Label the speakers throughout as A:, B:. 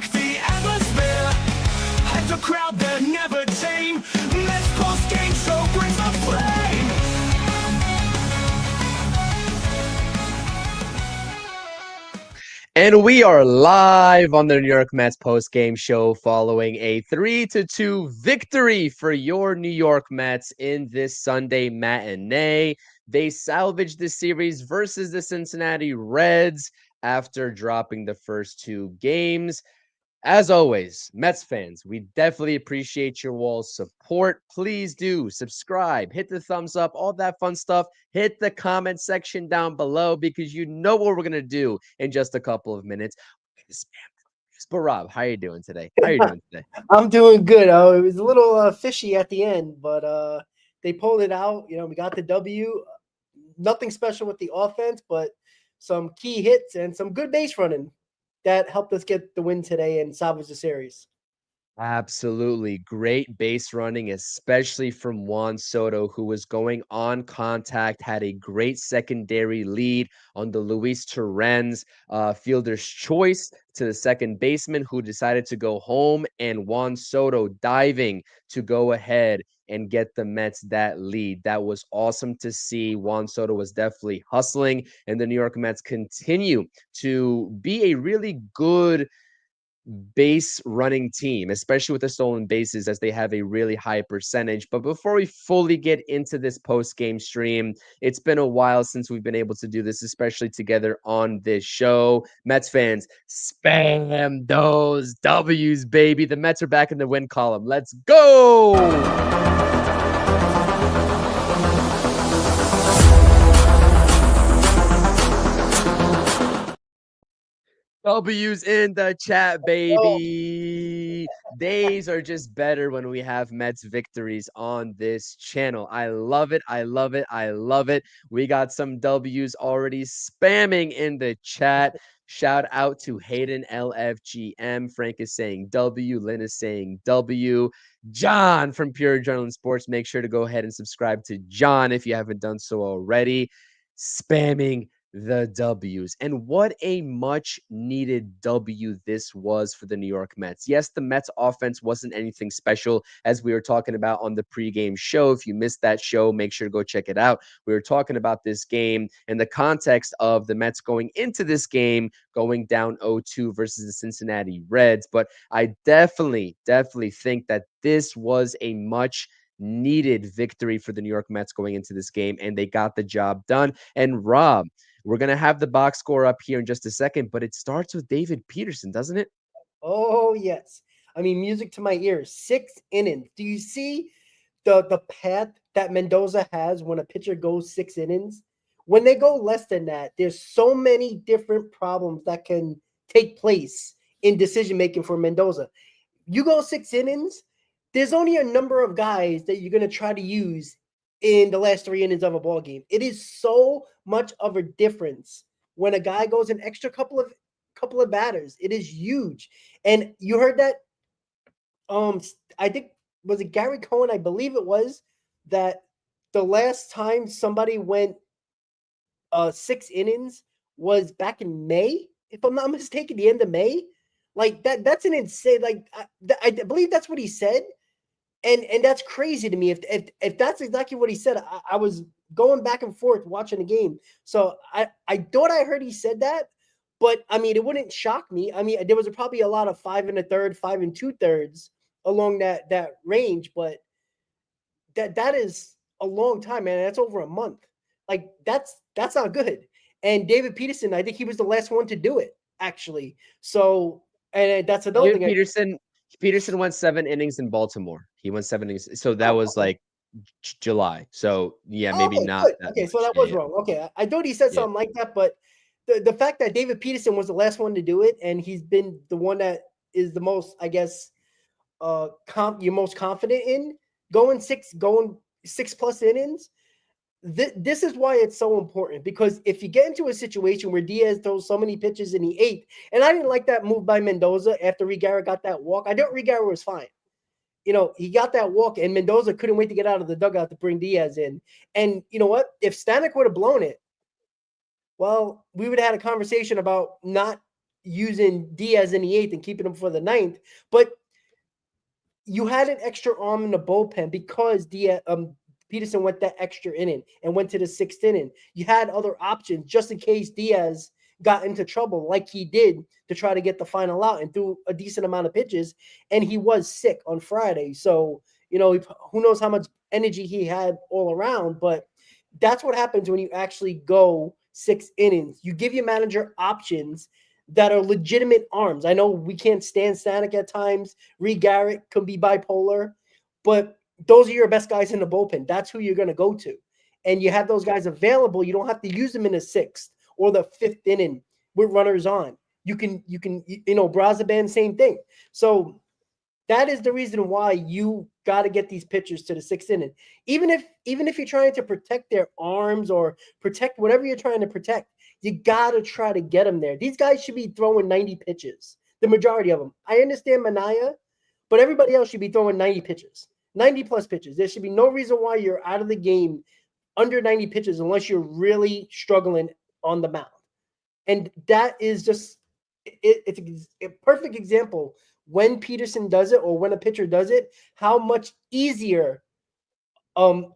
A: rock the atmosphere. At the crowd that never tame. Mets Postgame show brings the flame.
B: And we are live on the New York Mets post-game show following a 3-2 victory for your New York Mets in this Sunday matinee. They salvaged the series versus the Cincinnati Reds after dropping the first two games. As always, Mets fans, we definitely appreciate your all's support. Please do subscribe, hit the thumbs up, all that fun stuff. Hit the comment section down below because you know what we're going to do in just a couple of minutes. But Rob, how are you doing today? How are you doing today?
C: I'm doing good. It was a little fishy at the end, but they pulled it out. We got the W. Nothing special with the offense, but some key hits and some good base running that helped us get the win today and salvage the series.
B: Absolutely. Great base running, especially from Juan Soto, who was going on contact, had a great secondary lead on the Luis Torrens fielder's choice to the second baseman, who decided to go home, and Juan Soto diving to go ahead and get the Mets that lead. That was awesome to see. Juan Soto was definitely hustling, and the New York Mets continue to be a really good base running team, especially with the stolen bases, as they have a really high percentage. But before we fully get into this post-game stream, it's been a while since we've been able to do this, especially together on this show. Mets fans, spam those W's, baby. The Mets are back in the win column. Let's go! W's in the chat, baby. Days are just better when we have Mets victories on this channel. I love it. I love it. I love it. We got some W's already spamming in the chat. Shout out to Hayden LFGM. Frank is saying W. Lynn is saying W. John from Pure Adrenaline Sports. Make sure to go ahead and subscribe to John if you haven't done so already. Spamming the W's. And what a much needed W this was for the New York Mets. Yes, the Mets offense wasn't anything special, as we were talking about on the pregame show. If you missed that show, make sure to go check it out. We were talking about this game in the context of the Mets going into this game, going down 0-2 versus the Cincinnati Reds. But I definitely think that this was a much needed victory for the New York Mets going into this game, and they got the job done. And Rob, we're going to have the box score up here in just a second, but it starts with David Peterson, doesn't it?
C: Oh, yes. I mean, music to my ears. 6 innings. Do you see the path that Mendoza has when a pitcher goes 6 innings? When they go less than that, there's so many different problems that can take place in decision-making for Mendoza. You go 6 innings, there's only a number of guys that you're going to try to use in the last 3 innings of a ball game. It is so much of a difference when a guy goes an extra couple of batters. It is huge. And you heard that I think, was it Gary Cohen? I believe it was, that the last time somebody went 6 innings was back in May, if I'm not mistaken, the end of May. Like that's an insane, like I believe that's what he said. And that's crazy to me. If that's exactly what he said, I was going back and forth watching the game. So I thought I heard he said that, but I mean, it wouldn't shock me. I mean, there was probably a lot of 5 1/3, 5 2/3 along that range, but that is a long time, man. That's over a month. Like that's not good. And David Peterson, I think he was the last one to do it, actually. So, and that's another thing.
B: Peterson went 7 innings in Baltimore. He went 7 innings. So that was like July. So yeah, maybe not.
C: Okay, so that was wrong. Okay, I thought he said something like that, but the fact that David Peterson was the last one to do it, and he's been the one that is the most, I guess, you're most confident in going 6+ innings. This is why it's so important, because if you get into a situation where Diaz throws so many pitches in the 8th, and I didn't like that move by Mendoza after Reed Garrett got that walk. I thought Reed Garrett was fine. He got that walk, and Mendoza couldn't wait to get out of the dugout to bring Diaz in. And you know what? If Stanek would have blown it, well, we would have had a conversation about not using Diaz in the 8th and keeping him for the 9th, but you had an extra arm in the bullpen because Peterson went that extra inning and went to the 6th inning. You had other options just in case Diaz got into trouble like he did to try to get the final out and threw a decent amount of pitches. And he was sick on Friday. So, who knows how much energy he had all around. But that's what happens when you actually go 6 innings. You give your manager options that are legitimate arms. I know we can't stand Stanek at times. Reed Garrett could be bipolar, but those are your best guys in the bullpen. That's who you're going to go to. And you have those guys available. You don't have to use them in the 6th or the 5th inning with runners on. You can, Brazaban, same thing. So that is the reason why you got to get these pitchers to the 6th inning. Even if you're trying to protect their arms or protect whatever you're trying to protect, you got to try to get them there. These guys should be throwing 90 pitches, the majority of them. I understand Manaya, but everybody else should be throwing 90 pitches, 90 plus pitches. There should be no reason why you're out of the game under 90 pitches unless you're really struggling on the mound. And that is just it's a perfect example when Peterson does it or when a pitcher does it, how much easier of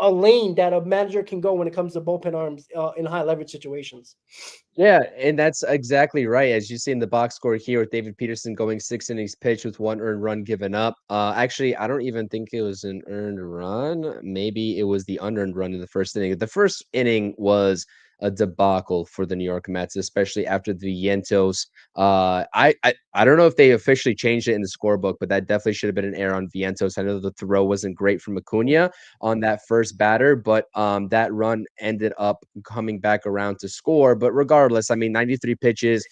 C: a lane that a manager can go when it comes to bullpen arms in high leverage situations.
B: Yeah, and that's exactly right. As you see in the box score here with David Peterson going 6 innings pitched with 1 earned run given up. Actually, I don't even think it was an earned run. Maybe it was the unearned run in the first inning. The first inning was a debacle for the New York Mets, especially after the Vientos. I don't know if they officially changed it in the scorebook, but that definitely should have been an error on Vientos. I know the throw wasn't great from Acuna on that first batter, but that run ended up coming back around to score. But regardless, I mean, 93 pitches.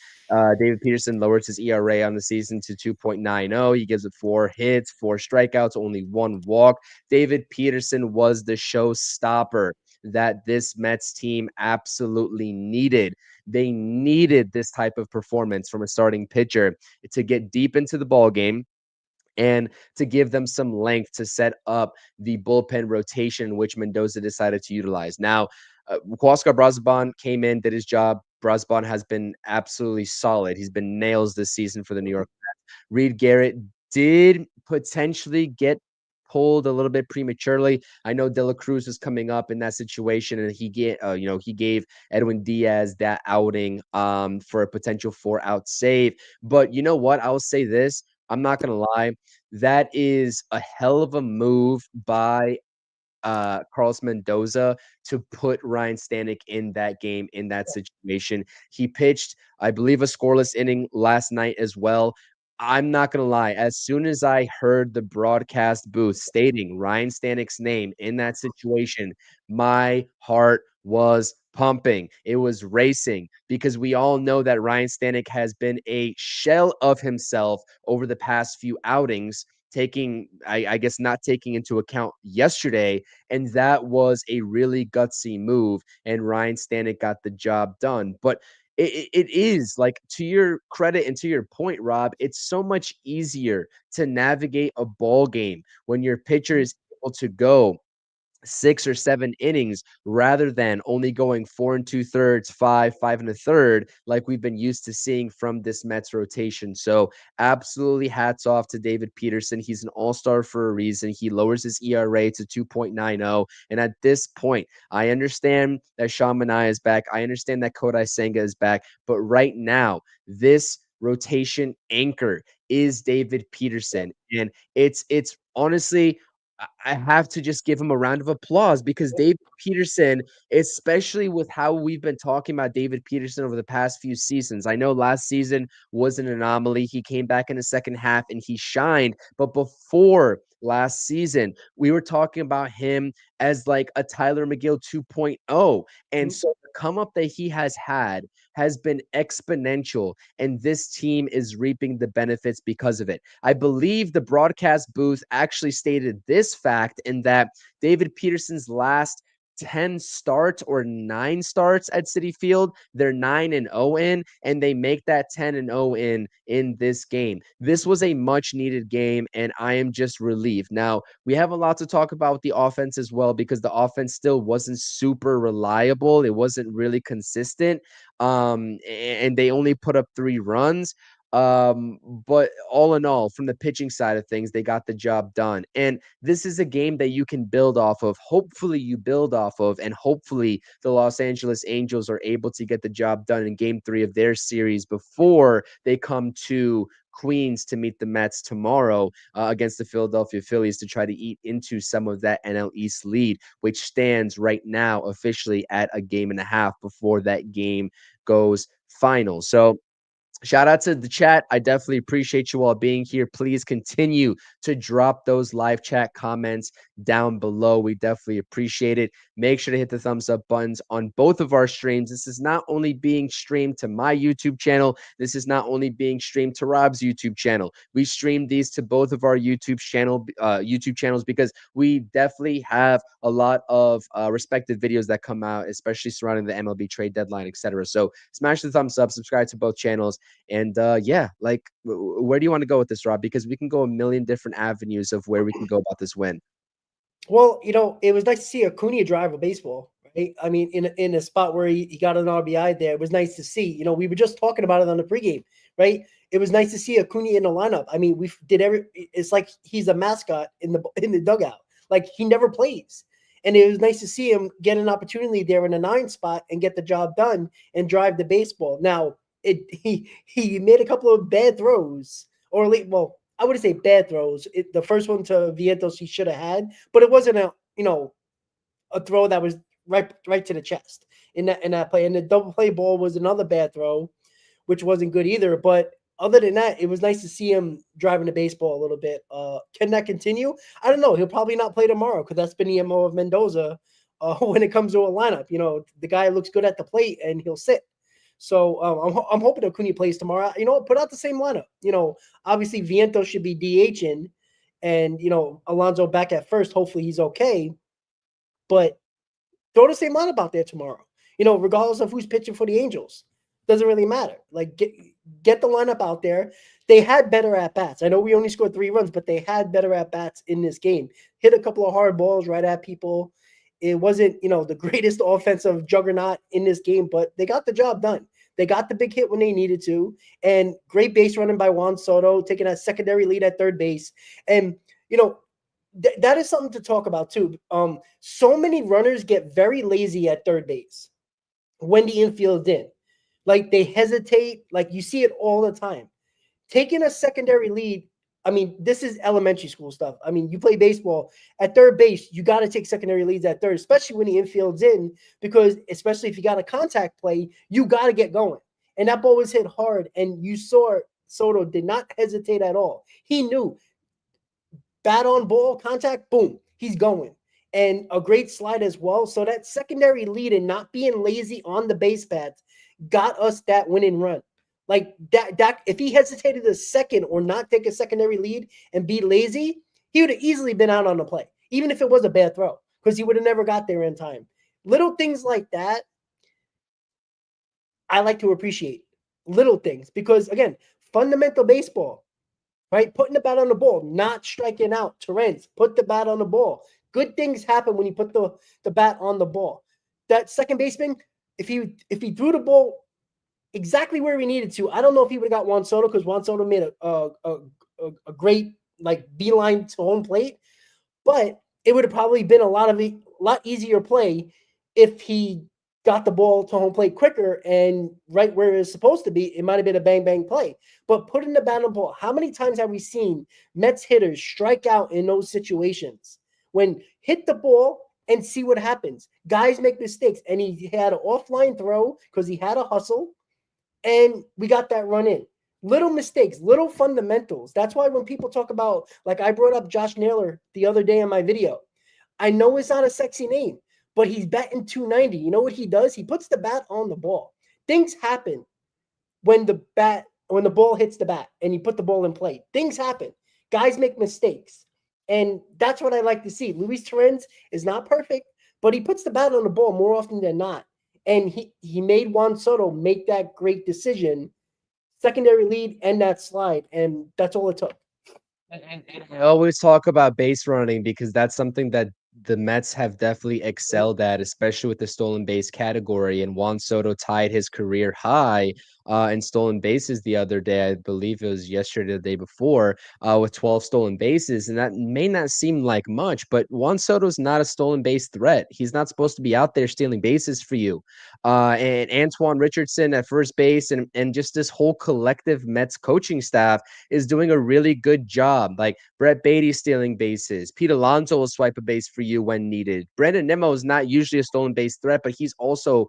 B: David Peterson lowers his ERA on the season to 2.90. He gives it 4 hits, 4 strikeouts, only 1 walk. David Peterson was the showstopper that this Mets team absolutely needed. They needed this type of performance from a starting pitcher to get deep into the ball game and to give them some length to set up the bullpen rotation, which Mendoza decided to utilize. Now, Huascar Brazaban came in, did his job. Brazaban has been absolutely solid. He's been nails this season for the New York Mets. Reed Garrett did potentially get pulled a little bit prematurely. I know De La Cruz was coming up in that situation, and he gave Edwin Diaz that outing for a potential 4-out save. But you know what? I will say this. I'm not gonna lie. That is a hell of a move by Carlos Mendoza to put Ryan Stanek in that game, in that situation. He pitched, I believe, a scoreless inning last night as well. I'm not going to lie. As soon as I heard the broadcast booth stating Ryan Stanek's name in that situation, my heart was pumping. It was racing because we all know that Ryan Stanek has been a shell of himself over the past few outings, I guess not taking into account yesterday, and that was a really gutsy move, and Ryan Stanek got the job done. But it is, like, to your credit and to your point, Rob, it's so much easier to navigate a ball game when your pitcher is able to go 6 or 7 innings rather than only going 4 2/3, 5 1/3, like we've been used to seeing from this Mets rotation. So absolutely hats off to David Peterson. He's an all-star for a reason. He lowers his ERA to 2.90. And at this point, I understand that Sean Manaea is back. I understand that Kodai Senga is back. But right now, this rotation anchor is David Peterson. And it's honestly, I have to just give him a round of applause because David Peterson, especially with how we've been talking about David Peterson over the past few seasons. I know last season was an anomaly. He came back in the second half and he shined. But before last season, we were talking about him as like a Tyler McGill 2.0. And so the come up that he has had has been exponential, and this team is reaping the benefits because of it. I believe the broadcast booth actually stated this fact in that David Peterson's last 10 starts or 9 starts at Citi Field. They're 9-0 and they make that 10-0 in this game. This was a much needed game, and I am just relieved. Now, we have a lot to talk about with the offense as well, because the offense still wasn't super reliable. It wasn't really consistent. And they only put up 3 runs. But all in all, from the pitching side of things, they got the job done. And this is a game that you can build off of. Hopefully you build off of, and hopefully the Los Angeles Angels are able to get the job done in game 3 of their series before they come to Queens to meet the Mets tomorrow against the Philadelphia Phillies to try to eat into some of that NL East lead, which stands right now officially at a game and a half before that game goes final. So shout out to the chat. I definitely appreciate you all being here. Please continue to drop those live chat comments down below. We definitely appreciate it. Make sure to hit the thumbs up buttons on both of our streams. This is not only being streamed to my YouTube channel. This is not only being streamed to Rob's YouTube channel. We stream these to both of our YouTube channels because we definitely have a lot of respected videos that come out, especially surrounding the MLB trade deadline, etc. So smash the thumbs up, subscribe to both channels. And yeah, like, where do you want to go with this, Rob? Because we can go a million different avenues of where we can go about this win.
C: Well, it was nice to see Acuna drive a baseball, right? I mean, in a spot where he got an RBI there, it was nice to see. We were just talking about it on the pregame, right? It was nice to see Acuna in the lineup. I mean, it's like he's a mascot in the dugout. Like, he never plays. And it was nice to see him get an opportunity there in a 9 spot and get the job done and drive the baseball. Now, he made a couple of bad throws, or well, I wouldn't say bad throws. The first one to Vientos he should have had, but it wasn't a throw that was right to the chest in that play. And the double play ball was another bad throw, which wasn't good either. But other than that, it was nice to see him driving the baseball a little bit. Can that continue? I don't know. He'll probably not play tomorrow because that's been the MO of Mendoza when it comes to a lineup. The guy looks good at the plate and he'll sit. So I'm hoping Acuna plays tomorrow. Put out the same lineup. Obviously Vientos should be DHing, and Alonso back at first. Hopefully he's okay. But throw the same lineup out there tomorrow. Regardless of who's pitching for the Angels, doesn't really matter. Like, get the lineup out there. They had better at bats. I know we only scored 3 runs, but they had better at bats in this game. Hit a couple of hard balls right at people. It wasn't, the greatest offensive juggernaut in this game, but they got the job done. They got the big hit when they needed to, and great base running by Juan Soto, taking a secondary lead at third base. And, that is something to talk about too. So many runners get very lazy at third base when the infield's in. Like, they hesitate. Like, you see it all the time. Taking a secondary lead, I mean, this is elementary school stuff. I mean, you play baseball at third base, you got to take secondary leads at third, especially when the infield's in, because especially if you got a contact play, you got to get going. And that ball was hit hard, and you saw Soto did not hesitate at all. He knew bat on ball, contact, boom, he's going. And a great slide as well. So that secondary lead and not being lazy on the base paths got us that winning run. Like, that if he hesitated a second or not take a secondary lead and be lazy, he would have easily been out on the play, even if it was a bad throw, because he would have never got there in time. Little things like that, I like to appreciate. Little things, because, again, fundamental baseball, right? Putting the bat on the ball, not striking out. Terrence, put the bat on the ball. Good things happen when you put the bat on the ball. That second baseman, if he threw the ball exactly where we needed to, I don't know if he would have got Juan Soto, because Juan Soto made a great, like, beeline to home plate, but it would have probably been a lot easier play if he got the ball to home plate quicker and right where it's supposed to be. It might have been a bang bang play, but putting the bat on the ball. How many times have we seen Mets hitters strike out in those situations? When hit the ball and see what happens. Guys make mistakes, and he had an offline throw because he had a hustle, and we got that run in. Little mistakes, little fundamentals. That's why when people talk about, like, I brought up Josh Naylor the other day in my video. I know it's not a sexy name, but he's batting 290. You know what he does? He puts the bat on the ball. Things happen when the ball hits the bat and you put the ball in play. Things happen. Guys make mistakes. And that's what I like to see. Luis Torrens is not perfect, but he puts the bat on the ball more often than not. And he made Juan Soto make that great decision, secondary lead and that slide, and that's all it took.
B: And I always talk about base running because that's something that the Mets have definitely excelled at, especially with the stolen base category. And Juan Soto tied his career high in stolen bases the other day. I believe it was yesterday, or the day before, with 12 stolen bases. And that may not seem like much, but Juan Soto's not a stolen base threat. He's not supposed to be out there stealing bases for you. And Antoine Richardson at first base, and just this whole collective Mets coaching staff is doing a really good job. Like Brett Beatty stealing bases. Pete Alonso will swipe a base for you when needed. Brandon Nimmo is not usually a stolen base threat, but he's also,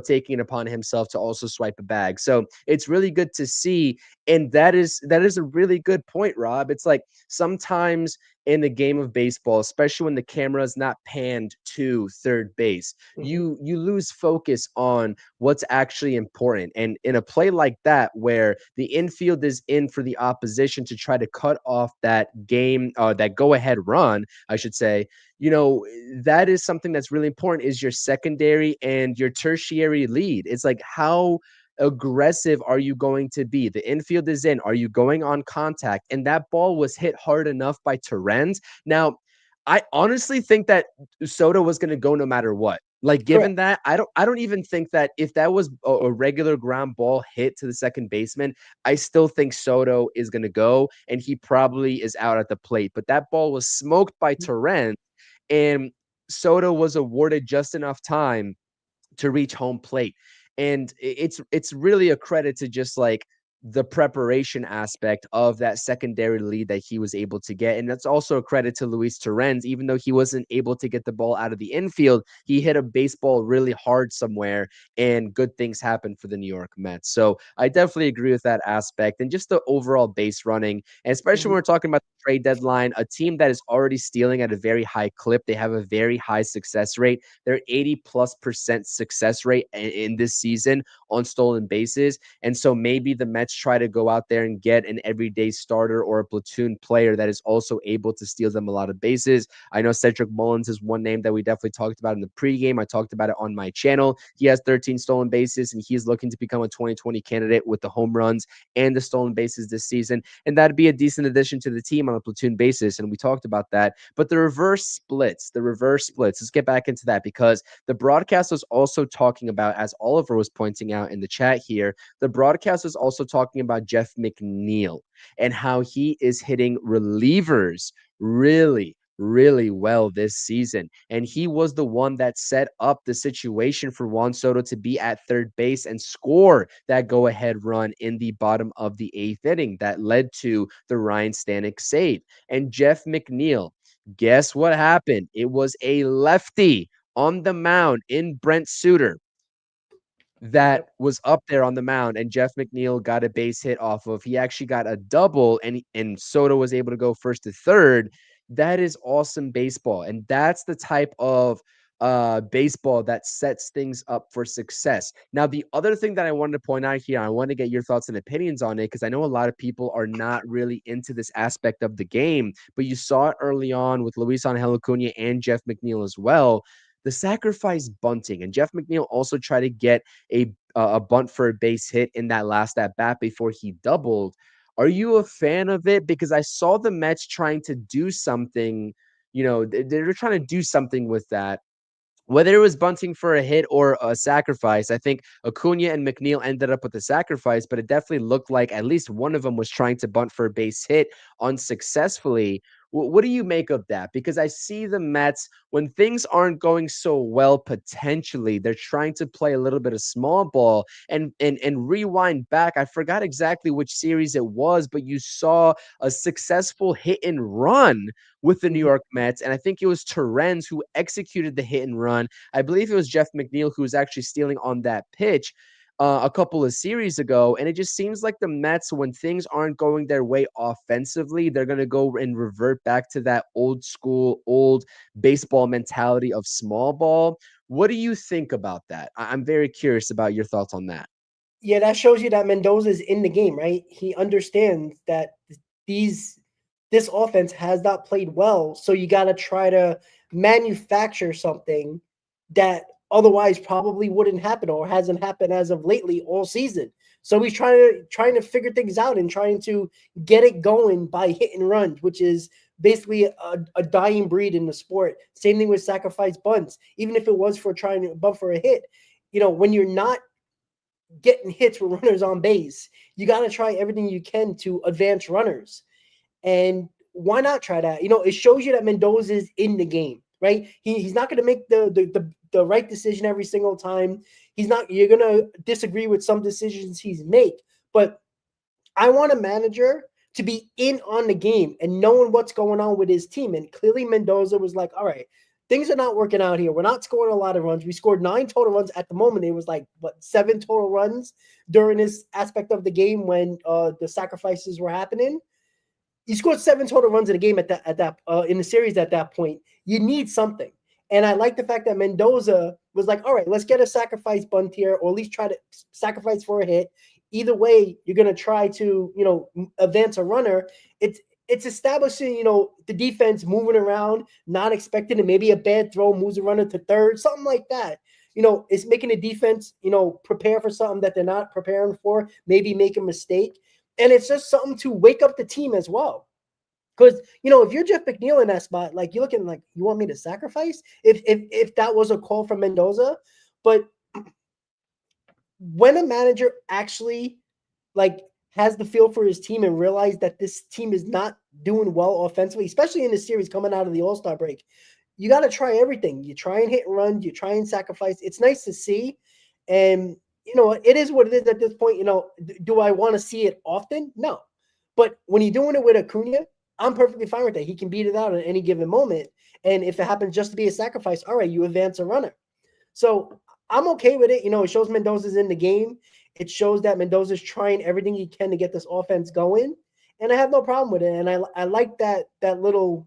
B: taking it upon himself to also swipe a bag. So it's really good to see. And that is a really good point, Rob. It's like sometimes in the game of baseball, especially when the camera is not panned to third base, you lose focus on what's actually important. And in a play like that, where the infield is in for the opposition to try to cut off that that go-ahead run, I should say, that is something that's really important, is your secondary and your tertiary lead. It's like, how aggressive are you going to be? The infield is in. Are you going on contact? And that ball was hit hard enough by Torrens. Now, I honestly think that Soto was going to go no matter what. Like, given that, I don't even think that if that was a regular ground ball hit to the second baseman, I still think Soto is going to go, and he probably is out at the plate. But that ball was smoked by Torrens, and Soto was awarded just enough time to reach home plate. And it's really a credit to just like the preparation aspect of that secondary lead that he was able to get. And that's also a credit to Luis Torrens. Even though he wasn't able to get the ball out of the infield, he hit a baseball really hard somewhere, and good things happened for the New York Mets. So I definitely agree with that aspect, and just the overall base running, and especially when we're talking about the trade deadline, a team that is already stealing at a very high clip. They have a very high success rate. They're 80+% success rate in this season on stolen bases. And so maybe the Mets try to go out there and get an everyday starter or a platoon player that is also able to steal them a lot of bases. I know Cedric Mullins is one name that we definitely talked about in the pregame. I talked about it on my channel. He has 13 stolen bases, and he's looking to become a 2020 candidate with the home runs and the stolen bases this season. And that'd be a decent addition to the team on a platoon basis. And we talked about that. But the reverse splits, let's get back into that, because the broadcast was also talking about, as Oliver was pointing out in the chat here, the broadcast was also talking about Jeff McNeil and how he is hitting relievers really, really well this season. And he was the one that set up the situation for Juan Soto to be at third base and score that go-ahead run in the bottom of the eighth inning that led to the Ryan Stanek save. And Jeff McNeil, guess what happened? It was a lefty on the mound in Brent Suter that was up there on the mound, and Jeff McNeil got a base hit off of. He actually got a double, and Soto was able to go first to third. That is awesome baseball, and that's the type of baseball that sets things up for success. Now, the other thing that I wanted to point out here, I want to get your thoughts and opinions on it, because I know a lot of people are not really into this aspect of the game, but you saw it early on with Luis Angel Acuna and Jeff McNeil as well. The sacrifice bunting, and Jeff McNeil also tried to get a bunt for a base hit in that last at bat before he doubled. Are you a fan of it? Because I saw the Mets trying to do something. They're trying to do something with that, whether it was bunting for a hit or a sacrifice. I think Acuna and McNeil ended up with a sacrifice, but it definitely looked like at least one of them was trying to bunt for a base hit unsuccessfully. What do you make of that? Because I see the Mets, when things aren't going so well, potentially, they're trying to play a little bit of small ball, and rewind back. I forgot exactly which series it was, but you saw a successful hit and run with the New York Mets. And I think it was Torrens who executed the hit and run. I believe it was Jeff McNeil who was actually stealing on that pitch a couple of series ago. And it just seems like the Mets, when things aren't going their way offensively, they're going to go and revert back to that old school, old baseball mentality of small ball. What do you think about that? I'm very curious about your thoughts on that.
C: Yeah, that shows you that Mendoza's in the game, right? He understands that this offense has not played well, so you got to try to manufacture something that otherwise probably wouldn't happen or hasn't happened as of lately all season. So he's trying to figure things out and trying to get it going by hit and runs, which is basically a dying breed in the sport. Same thing with sacrifice bunts. Even if it was for trying to bunt for a hit, when you're not getting hits with runners on base, you got to try everything you can to advance runners. And why not try that? It shows you that Mendoza is in the game, right? He's not going to make the right decision every single time. He's not. You're going to disagree with some decisions he's made, but I want a manager to be in on the game and knowing what's going on with his team. And clearly Mendoza was like, all right, things are not working out here. We're not scoring a lot of runs. We scored 9 total runs at the moment. It was like 7 total runs during this aspect of the game when the sacrifices were happening. You scored 7 total runs in a game in the series at that point. You need something. And I like the fact that Mendoza was like, all right, let's get a sacrifice bunt here, or at least try to sacrifice for a hit. Either way, you're going to try to, advance a runner. It's establishing, the defense moving around, not expecting it. Maybe a bad throw moves a runner to third, something like that. It's making the defense, prepare for something that they're not preparing for, maybe make a mistake. And it's just something to wake up the team as well. Because, if you're Jeff McNeil in that spot, like you're looking like, you want me to sacrifice if that was a call from Mendoza. But when a manager actually has the feel for his team and realize that this team is not doing well offensively, especially in this series coming out of the All-Star break, you got to try everything. You try and hit and run, you try and sacrifice. It's nice to see. And, it is what it is at this point. Do I want to see it often? No. But when you're doing it with Acuna, I'm perfectly fine with that. He can beat it out at any given moment. And if it happens just to be a sacrifice, all right, you advance a runner. So I'm okay with it. It shows Mendoza's in the game. It shows that Mendoza's trying everything he can to get this offense going. And I have no problem with it. And I like that little,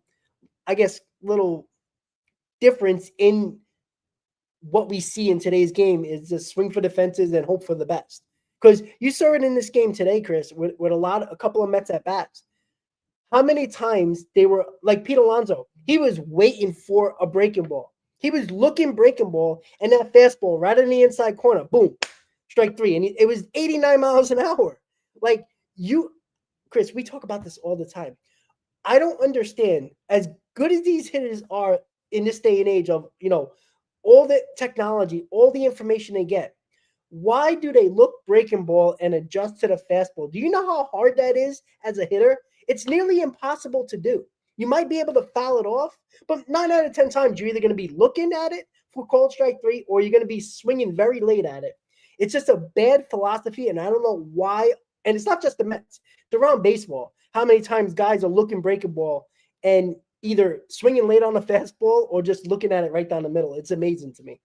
C: little difference in what we see in today's game is just swing for the fences and hope for the best. Because you saw it in this game today, Chris, with a couple of Mets at bats. How many times they were like Pete Alonso? He was waiting for a breaking ball. He was looking breaking ball, and that fastball right in the inside corner, boom, strike 3. And it was 89 miles an hour. Like Chris, we talk about this all the time. I don't understand, as good as these hitters are in this day and age of, all the technology, all the information they get, why do they look breaking ball and adjust to the fastball? Do you know how hard that is as a hitter? It's nearly impossible to do. You might be able to foul it off, but 9 out of 10 times you're either going to be looking at it for called strike 3 or you're going to be swinging very late at it. It's just a bad philosophy, and I don't know why. And it's not just the Mets. It's around baseball. How many times guys are looking breaking ball and either swinging late on a fastball or just looking at it right down the middle. It's amazing to me.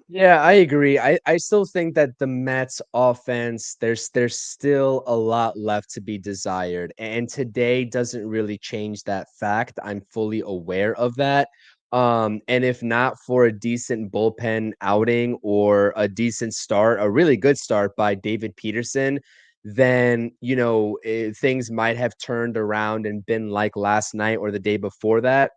B: Yeah, I agree. I still think that the Mets offense, there's still a lot left to be desired. And today doesn't really change that fact. I'm fully aware of that. And if not for a decent bullpen outing or a decent start, a really good start by David Peterson, then, things might have turned around and been like last night or the day before that.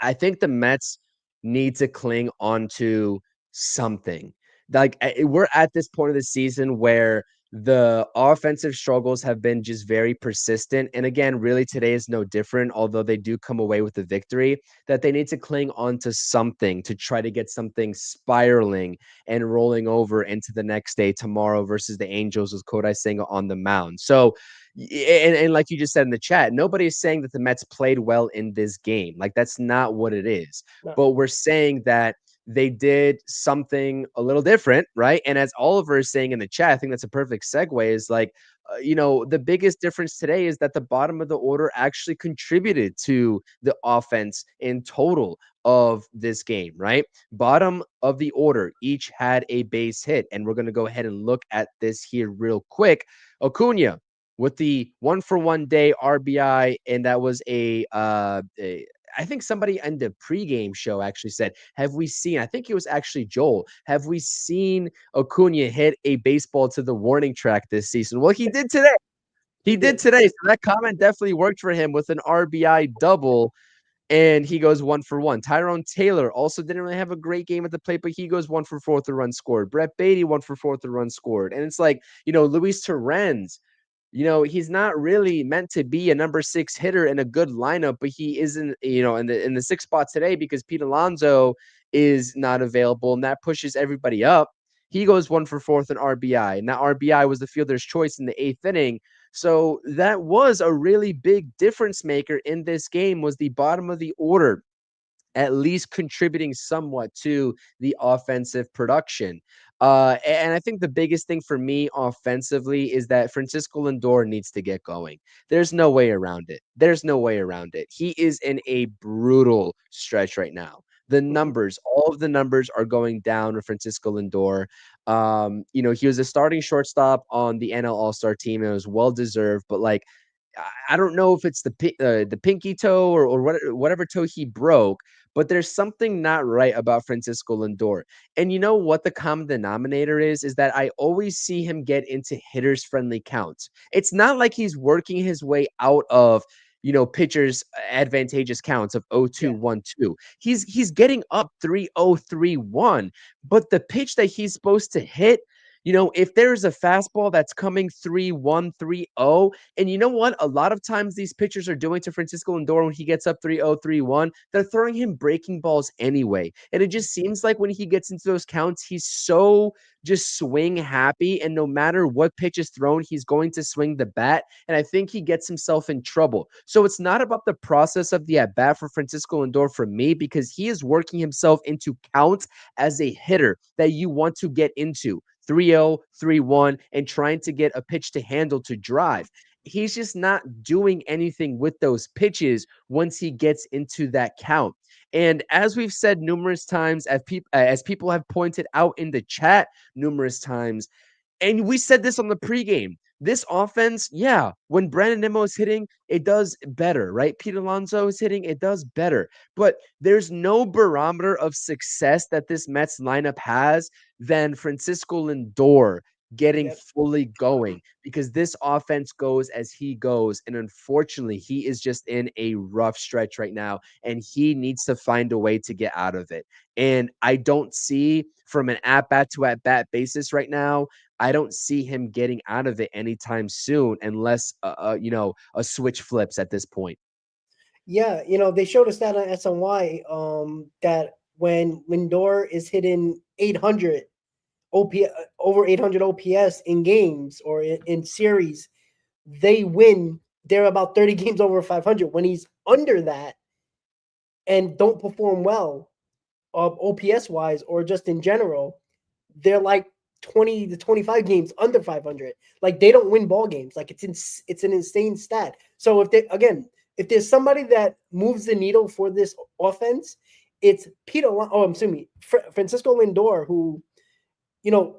B: I think the Mets need to cling on to something. Like, we're at this point of the season where the offensive struggles have been just very persistent. And again, really today is no different, although they do come away with the victory, that they need to cling on to something to try to get something spiraling and rolling over into the next day tomorrow versus the Angels with Kodai Senga on the mound. So, and like you just said in the chat, nobody is saying that the Mets played well in this game. Like, that's not what it is.
C: No.
B: But we're saying that they did something a little different, right? And as Oliver is saying in the chat, I think that's a perfect segue, is like, the biggest difference today is that the bottom of the order actually contributed to the offense in total of this game, right? Bottom of the order each had a base hit. And we're going to go ahead and look at this here real quick. Acuna with the 1-for-1 day RBI, and that was I think somebody in the pregame show actually said, have we seen, I think it was actually Joel, have we seen Acuna hit a baseball to the warning track this season? Well, he did today. He did today. So that comment definitely worked for him with an RBI double. and he goes 1 for 1. Tyrone Taylor also didn't really have a great game at the plate, but he goes 1 for 4 with a run scored. Brett Beatty 1 for 4 with a run scored. And it's like, Luis Torrens, he's not really meant to be a number 6 hitter in a good lineup, but he isn't, in the 6th spot today because Pete Alonso is not available, and that pushes everybody up. He goes 1 for 4 with an RBI, and that RBI was the fielder's choice in the 8th inning. So that was a really big difference maker in this game, was the bottom of the order at least contributing somewhat to the offensive production. And I think the biggest thing for me offensively is that Francisco Lindor needs to get going. There's no way around it. There's no way around it. He is in a brutal stretch right now. The numbers, all of the numbers are going down with Francisco Lindor. He was a starting shortstop on the NL All-Star team, and it was well deserved, but like, I don't know if it's the pinky toe or whatever toe he broke, but there's something not right about Francisco Lindor. And you know what the common denominator is that I always see him get into hitters friendly counts. It's not like he's working his way out of pitchers advantageous counts of 0-2, 1-2. He's getting up 3-0, 3-1, but the pitch that he's supposed to hit, if there's a fastball that's coming 3-1, 3-0, and you know what? A lot of times these pitchers are doing to Francisco Lindor when he gets up 3-0, 3-1, they're throwing him breaking balls anyway. And it just seems like when he gets into those counts, he's so just swing happy. And no matter what pitch is thrown, he's going to swing the bat. And I think he gets himself in trouble. So it's not about the process of the at bat for Francisco Lindor for me, because he is working himself into counts as a hitter that you want to get into. 3-0, 3-1, and trying to get a pitch to handle to drive. He's just not doing anything with those pitches once he gets into that count. And as we've said numerous times, as people have pointed out in the chat numerous times, and we said this on the pregame, this offense, when Brandon Nimmo is hitting, it does better, right? Pete Alonso is hitting, it does better. But there's no barometer of success that this Mets lineup has than Francisco Lindor getting fully going, because this offense goes as he goes. And unfortunately, he is just in a rough stretch right now, and he needs to find a way to get out of it. And I don't see, from an at-bat to at-bat basis right now, I don't see him getting out of it anytime soon, unless a switch flips at this point.
C: Yeah, they showed us that on SNY that when Lindor is hitting 800 OPS, over 800 OPS in games or in series, they win. They're about 30 games over 500. When he's under that and don't perform well, OPS wise or just in general, they're like 20 to 25 games under 500. Like, they don't win ball games. Like, it's an insane stat. So if there's somebody that moves the needle for this offense, it's Francisco Lindor, who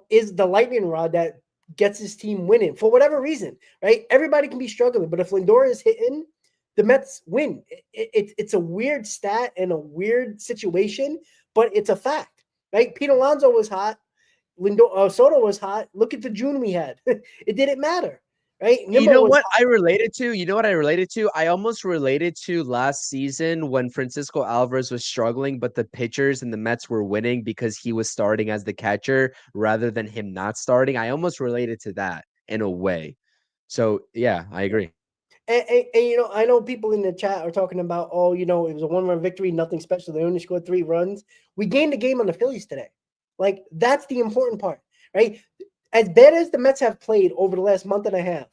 C: is the lightning rod that gets his team winning for whatever reason, right? Everybody can be struggling, but if Lindor is hitting, the Mets win. It's a weird stat and a weird situation, but it's a fact, right? Pete Alonso was hot. Soto was hot. Look at the June we had. It didn't matter, right?
B: You know what I related to? I almost related to last season when Francisco Alvarez was struggling, but the pitchers and the Mets were winning because he was starting as the catcher rather than him not starting. I almost related to that in a way. So, yeah, I agree.
C: And I know people in the chat are talking about, it was a 1-run victory, nothing special. They only scored 3 runs. We gained the game on the Phillies today. Like, that's the important part, right? As bad as the Mets have played over the last month and a half,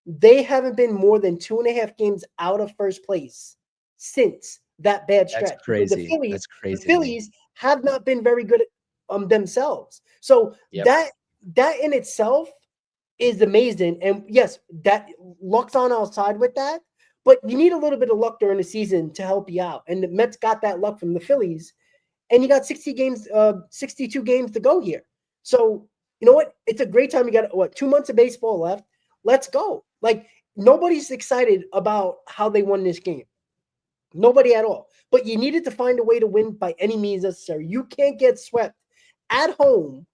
C: they haven't been more than 2.5 games out of first place since that bad stretch.
B: That's crazy.
C: The Phillies have not been very good themselves. So that in itself is amazing. And yes, that luck's on our side with that, but you need a little bit of luck during the season to help you out. And the Mets got that luck from the Phillies, and you got 62 games to go here. So you know what? It's a great time. You got 2 months of baseball left. Let's go. Like, nobody's excited about how they won this game. Nobody at all. But you needed to find a way to win by any means necessary. You can't get swept at home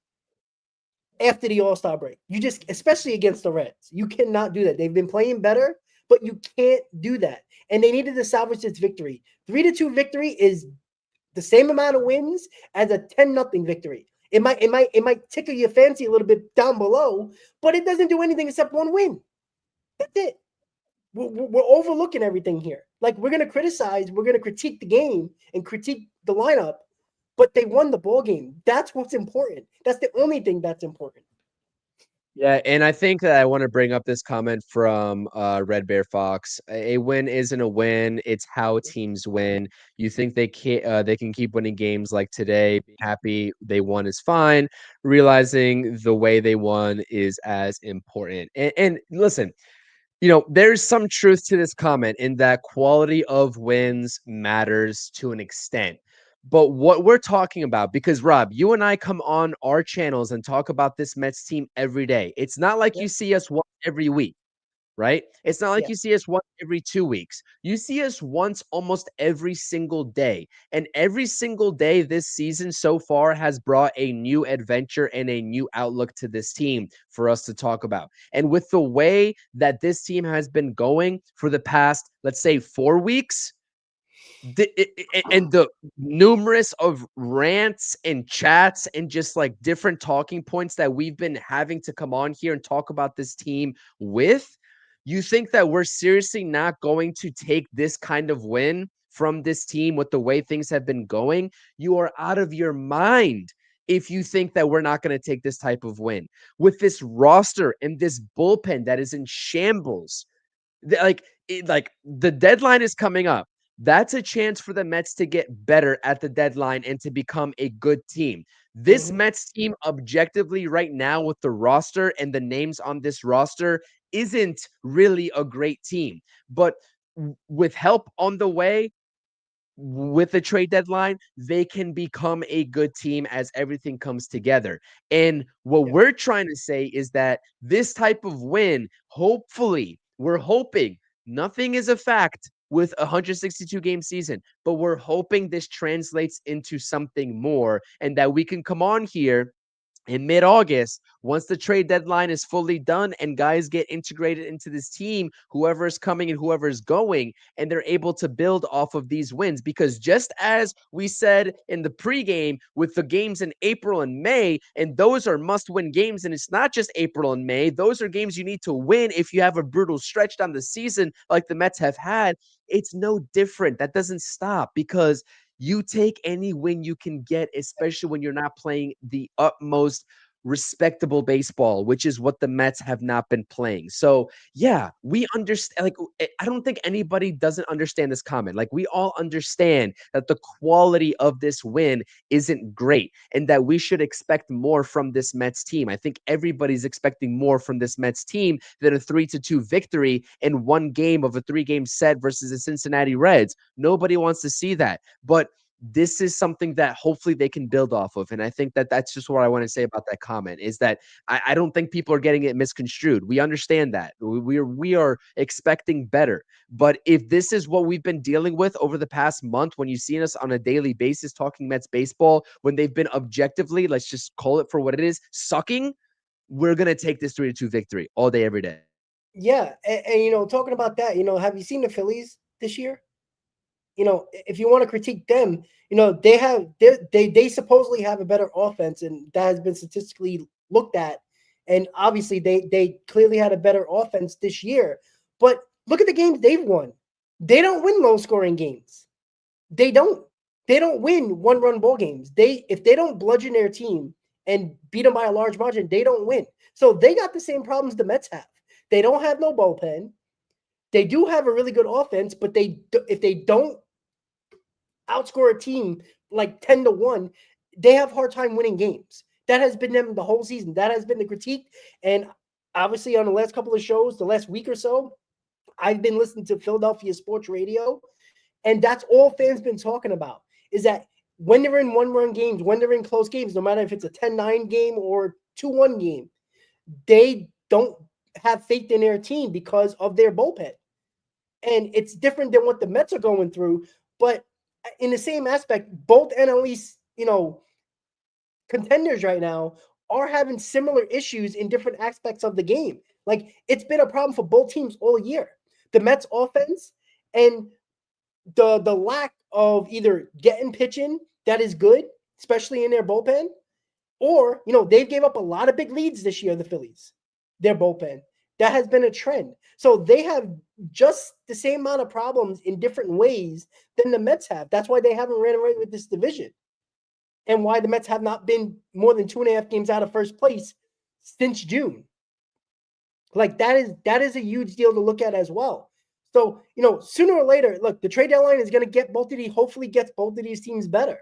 C: after the All-Star break. You just, especially against the Reds, you cannot do that. They've been playing better, but you can't do that. and they needed to salvage this victory. 3-2 victory is the same amount of wins as a 10-0 victory. It might tickle your fancy a little bit down below, but it doesn't do anything except one win. That's it. We're overlooking everything here. Like, we're going to criticize, we're going to critique the game and critique the lineup, but they won the ball game. That's what's important. That's the only thing that's important.
B: Yeah, and I think that I want to bring up this comment from Red Bear Fox. A win isn't a win; it's how teams win. You think they can keep winning games like today? Be happy they won is fine. Realizing the way they won is as important. And listen, there's some truth to this comment in that quality of wins matters to an extent. But what we're talking about, because Rob, you and I come on our channels and talk about this Mets team every day. It's not like you see us once every week, right? It's not like you see us once every 2 weeks. You see us once almost every single day. And every single day this season so far has brought a new adventure and a new outlook to this team for us to talk about. And with the way that this team has been going for the past, let's say, 4 weeks, and the numerous of rants and chats and just like different talking points that we've been having to come on here and talk about this team with, you think that we're seriously not going to take this kind of win from this team with the way things have been going? You are out of your mind if you think that we're not going to take this type of win with this roster and this bullpen that is in shambles. Like the deadline is coming up. That's a chance for the Mets to get better at the deadline and to become a good team. This Mets team, objectively, right now, with the roster and the names on this roster, isn't really a great team. But with help on the way, with the trade deadline, they can become a good team as everything comes together. And what we're trying to say is that this type of win, hopefully, we're hoping, nothing is a fact with a 162 game season, but we're hoping this translates into something more and that we can come on here in mid-August, once the trade deadline is fully done and guys get integrated into this team, whoever is coming and whoever is going, and they're able to build off of these wins. Because just as we said in the pregame with the games in April and May, and those are must-win games, and it's not just April and May, those are games you need to win if you have a brutal stretch down the season like the Mets have had. It's no different. That doesn't stop because you take any win you can get, especially when you're not playing the utmost respectable baseball, which is what the Mets have not been playing. So, yeah, we understand. Like, I don't think anybody doesn't understand this comment. Like, we all understand that the quality of this win isn't great and that we should expect more from this Mets team. I think everybody's expecting more from this Mets team than a 3-2 victory in one game of a 3-game set versus the Cincinnati Reds. Nobody wants to see that. But this is something that hopefully they can build off of. And I think that that's just what I want to say about that comment is that I don't think people are getting it misconstrued. We understand that. We are expecting better. But if this is what we've been dealing with over the past month, when you've seen us on a daily basis talking Mets baseball, when they've been objectively, let's just call it for what it is, sucking, we're going to take this 3-2 victory all day, every day.
C: Yeah. And talking about that, have you seen the Phillies this year? If you want to critique them, they supposedly have a better offense, and that has been statistically looked at. And obviously, they clearly had a better offense this year. But look at the games they've won. They don't win low-scoring games. They don't. They don't win one-run ball games. If they don't bludgeon their team and beat them by a large margin, they don't win. So they got the same problems the Mets have. They don't have no bullpen. They do have a really good offense, but if they don't outscore a team like 10-1, they have a hard time winning games. That has been them the whole season. That has been the critique. And obviously on the last couple of shows, the last week or so, I've been listening to Philadelphia sports radio, and that's all fans been talking about is that when they're in one-run games, when they're in close games, no matter if it's a 10-9 game or 2-1 game, they don't have faith in their team because of their bullpen. And it's different than what the Mets are going through. But in the same aspect, both NL East, contenders right now are having similar issues in different aspects of the game. Like, it's been a problem for both teams all year. The Mets offense And the lack of either getting pitching that is good, especially in their bullpen, or they've gave up a lot of big leads this year, the Phillies, their bullpen. That has been a trend. So they have just the same amount of problems in different ways than the Mets have. That's why they haven't ran away with this division. And why the Mets have not been more than 2.5 games out of first place since June. Like that is a huge deal to look at as well. So, sooner or later, look, the trade deadline is going to get hopefully gets both of these teams better.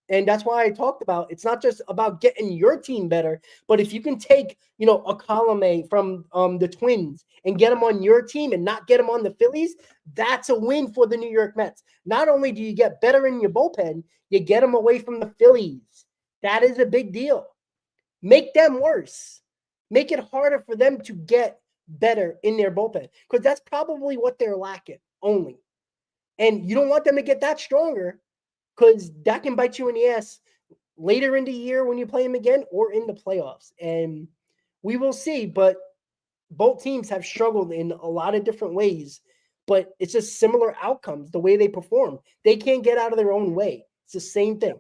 C: And that's why I talked about it's not just about getting your team better, but if you can take, a column A from the Twins and get them on your team and not get them on the Phillies, that's a win for the New York Mets. Not only do you get better in your bullpen, you get them away from the Phillies. That is a big deal. Make them worse. Make it harder for them to get better in their bullpen because that's probably what they're lacking only. And you don't want them to get that stronger because that can bite you in the ass later in the year when you play them again or in the playoffs. And we will see, but both teams have struggled in a lot of different ways, but it's just similar outcomes, the way they perform. They can't get out of their own way. It's the same thing.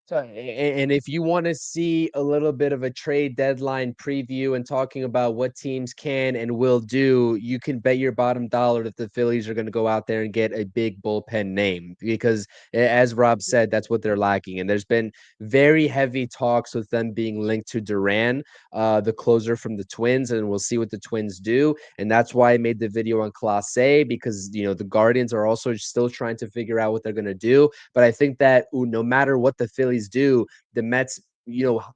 B: So, and if you want to see a little bit of a trade deadline preview and talking about what teams can and will do, you can bet your bottom dollar that the Phillies are going to go out there and get a big bullpen name because, as Rob said, that's what they're lacking. And there's been very heavy talks with them being linked to Duran, the closer from the Twins, and we'll see what the Twins do. And that's why I made the video on Class A because, the Guardians are also still trying to figure out what they're going to do. But I think that no matter what the Phillies do, the Mets,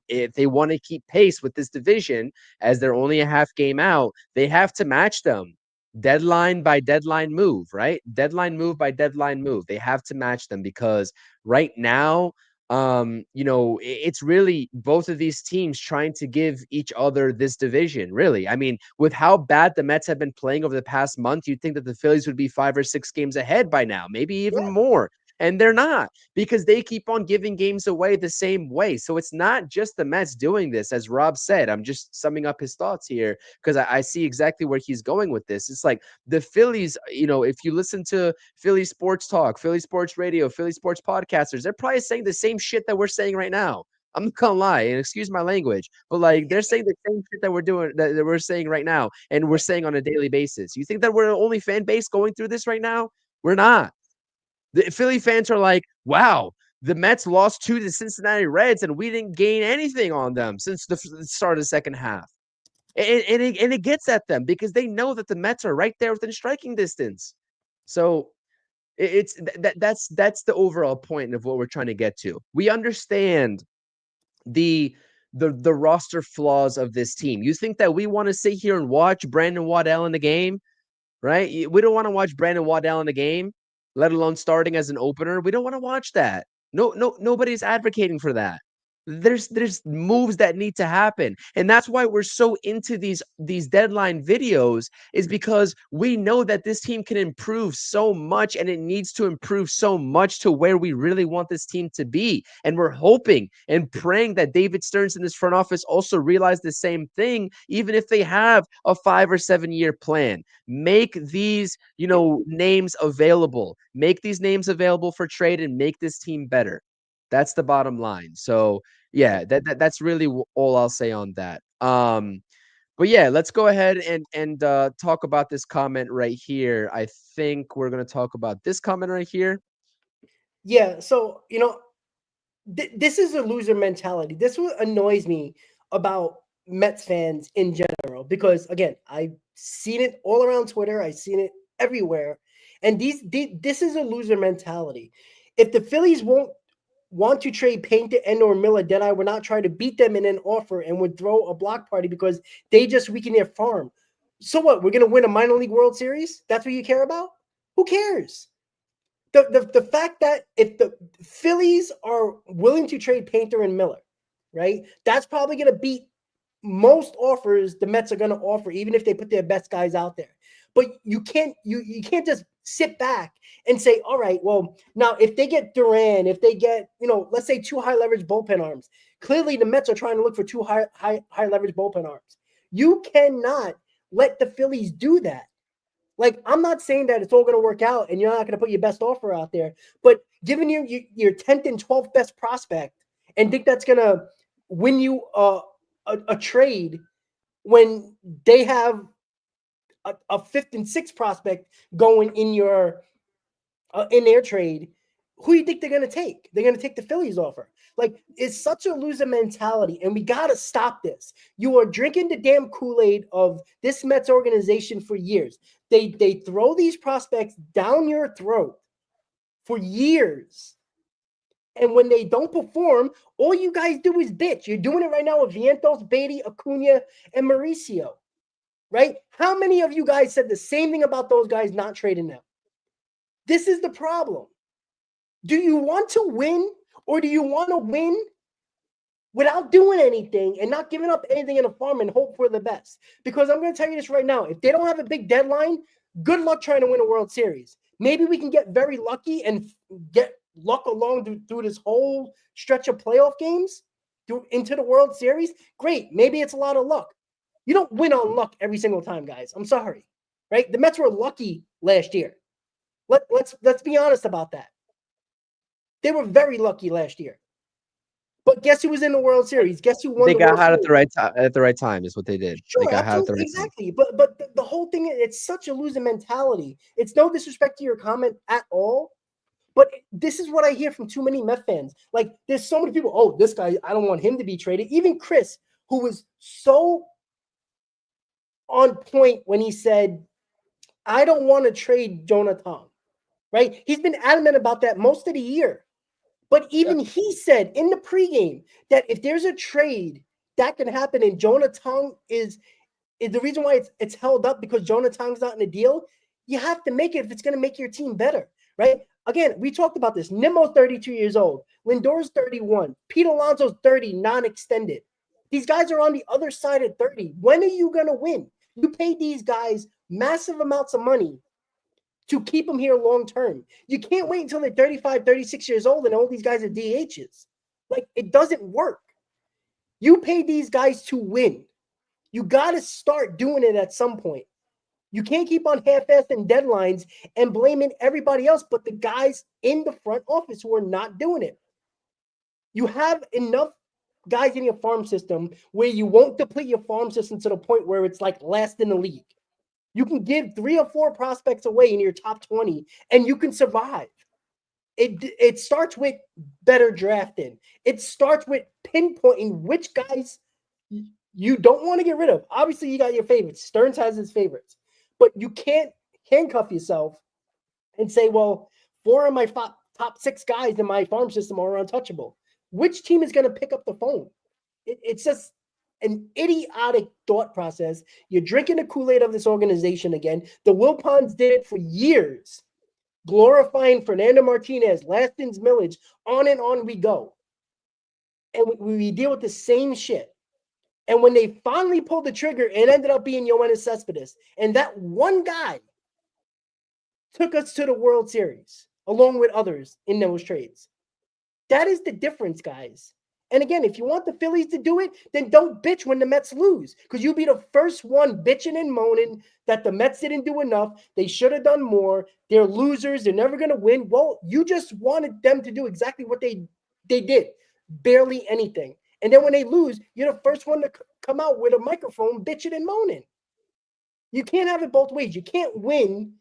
B: if they want to keep pace with this division, as they're only a half game out, they have to match them deadline by deadline move, right? Deadline move by deadline move. They have to match them because right now, it's really both of these teams trying to give each other this division, really. I mean, with how bad the Mets have been playing over the past month, you'd think that the Phillies would be 5 or 6 games ahead by now, maybe even more. And they're not because they keep on giving games away the same way. So it's not just the Mets doing this, as Rob said. I'm just summing up his thoughts here because I see exactly where he's going with this. It's like the Phillies, if you listen to Philly sports talk, Philly sports radio, Philly sports podcasters, they're probably saying the same shit that we're saying right now. I'm not gonna lie, and excuse my language, but like they're saying the same shit that we're doing, that we're saying right now, and we're saying on a daily basis. You think that we're the only fan base going through this right now? We're not. The Philly fans are like, wow, the Mets lost to the Cincinnati Reds and we didn't gain anything on them since the start of the second half. And it gets at them because they know that the Mets are right there within striking distance. So that's the overall point of what we're trying to get to. We understand the roster flaws of this team. You think that we want to sit here and watch Brandon Waddell in the game, right? We don't want to watch Brandon Waddell in the game, let alone starting as an opener. We don't want to watch that. Nobody's advocating for that. There's moves that need to happen. And that's why we're so into these deadline videos, is because we know that this team can improve so much and it needs to improve so much to where we really want this team to be. And we're hoping and praying that David Stearns in this front office also realize the same thing, even if they have a 5 or 7 year plan. Make these, names available. Make these names available for trade and make this team better. That's the bottom line. So yeah, that's really all I'll say on that. But yeah, let's go ahead and talk about this comment right here. I think we're gonna talk about this comment right here.
C: Yeah, so this is a loser mentality. This is what annoys me about Mets fans in general, because again, I've seen it all around Twitter. I've seen it everywhere, and this is a loser mentality. If the Phillies won't want to trade Painter and/or Miller, then I would not try to beat them in an offer and would throw a block party because they just weaken their farm. So what? We're going to win a minor league World Series? That's what you care about? Who cares? The fact that if the Phillies are willing to trade Painter and Miller, right, that's probably going to beat most offers the Mets are going to offer, even if they put their best guys out there. But you can't just sit back and say, all right, well, now if they get Duran, if they get, let's say 2 high leverage bullpen arms, clearly the Mets are trying to look for 2 high leverage bullpen arms. You cannot let the Phillies do that. Like, I'm not saying that it's all going to work out and you're not going to put your best offer out there, but giving you your 10th and 12th best prospect and think that's going to win you a trade when they have a 5th and 6th prospect going in their trade, who do you think they're going to take? They're going to take the Phillies offer. Like, it's such a loser mentality, and we got to stop this. You are drinking the damn Kool-Aid of this Mets organization for years. They throw these prospects down your throat for years. And when they don't perform, all you guys do is bitch. You're doing it right now with Vientos, Beatty, Acuna, and Mauricio, right? How many of you guys said the same thing about those guys not trading them? This is the problem. Do you want to win, or do you want to win without doing anything and not giving up anything in a farm and hope for the best? Because I'm going to tell you this right now. If they don't have a big deadline, good luck trying to win a World Series. Maybe we can get very lucky and get luck along through this whole stretch of playoff games into the World Series. Great. Maybe it's a lot of luck. You don't win on luck every single time, guys. I'm sorry, right? The Mets were lucky last year. Let's be honest about that. They were very lucky last year. But guess who was in the World Series? Guess who won
B: They
C: the
B: got
C: World
B: hot
C: Series?
B: at the right time. At the right time is what they did.
C: Sure,
B: They got hot at the
C: absolutely,
B: right time.
C: exactly. But the whole thing, it's such a losing mentality. It's no disrespect to your comment at all. But this is what I hear from too many Met fans. Like, there's so many people, oh, this guy, I don't want him to be traded. Even Chris, who was so on point when he said, I don't want to trade Jonathan, right? He's been adamant about that most of the year. But even he said in the pregame that if there's a trade that can happen and Jonathan is the reason why it's held up because Jonathan's not in the deal, you have to make it if it's going to make your team better, right? Again, we talked about this. Nimmo's 32 years old. Lindor's 31. Pete Alonso's 30, non-extended. These guys are on the other side of 30. When are you going to win? You pay these guys massive amounts of money to keep them here long term. You can't wait until they're 35, 36 years old and all these guys are DHs. Like, it doesn't work. You pay these guys to win. You got to start doing it at some point. You can't keep on half-assing deadlines and blaming everybody else but the guys in the front office who are not doing it. You have enough guys in your farm system where you won't deplete your farm system to the point where it's like last in the league. You can give 3 or 4 prospects away in your top 20 and you can survive. It starts with better drafting. It starts with pinpointing which guys you don't want to get rid of. Obviously, you got your favorites. Stearns has his favorites. But you can't handcuff yourself and say, well, 4 of my top 6 guys in my farm system are untouchable. Which team is going to pick up the phone? It's just an idiotic thought process. You're drinking the Kool-Aid of this organization again. The Wilpons did it for years, glorifying Fernando Martinez, Lastins Millage, on and on we go. And we deal with the same shit. And when they finally pulled the trigger, it ended up being Yoenis Cespedes. And that one guy took us to the World Series, along with others in those trades. That is the difference, guys. And again, if you want the Phillies to do it, then don't bitch when the Mets lose, because you'll be the first one bitching and moaning that the Mets didn't do enough. They should have done more. They're losers. They're never going to win. Well, you just wanted them to do exactly what they did, barely anything. And then when they lose, you're the first one to come out with a microphone bitching and moaning. You can't have it both ways. You can't win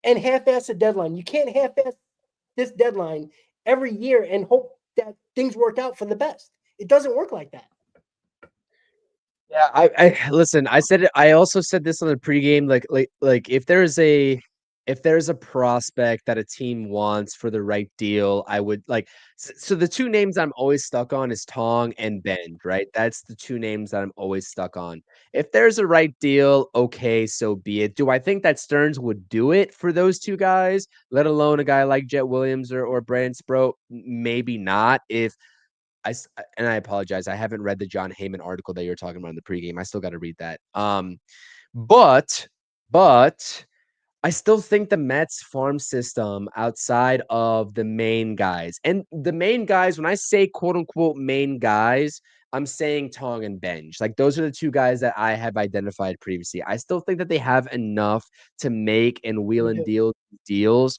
C: and half-ass a deadline. You can't half-ass this deadline every year and hope that things work out for the best. It doesn't work like that.
B: Yeah, I listen. I said it. I also said this on the pregame. Like if there's a prospect that a team wants for the right deal, I would like. So the 2 names I'm always stuck on is Tong and Bend, right? That's the 2 names that I'm always stuck on. If there's a right deal, okay, so be it. Do I think that Stearns would do it for those 2 guys, let alone a guy like Jet Williams or Brandon Sproat? Maybe not. And I apologize. I haven't read the John Heyman article that you're talking about in the pregame. I still got to read that. But I still think the Mets farm system outside of the main guys, and the main guys, when I say quote unquote main guys, I'm saying Tong and Benj. Like those are the two guys that I have identified previously. I still think that they have enough to make and wheel and deal deals,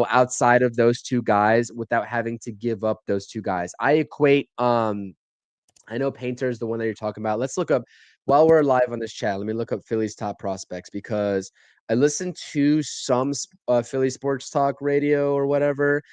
B: outside of those two guys without having to give up those two guys. I equate I know Painter is the one that you're talking about. Let's look up while we're live on this chat. Let me look up Philly's top prospects because I listened to some Philly sports talk radio or whatever.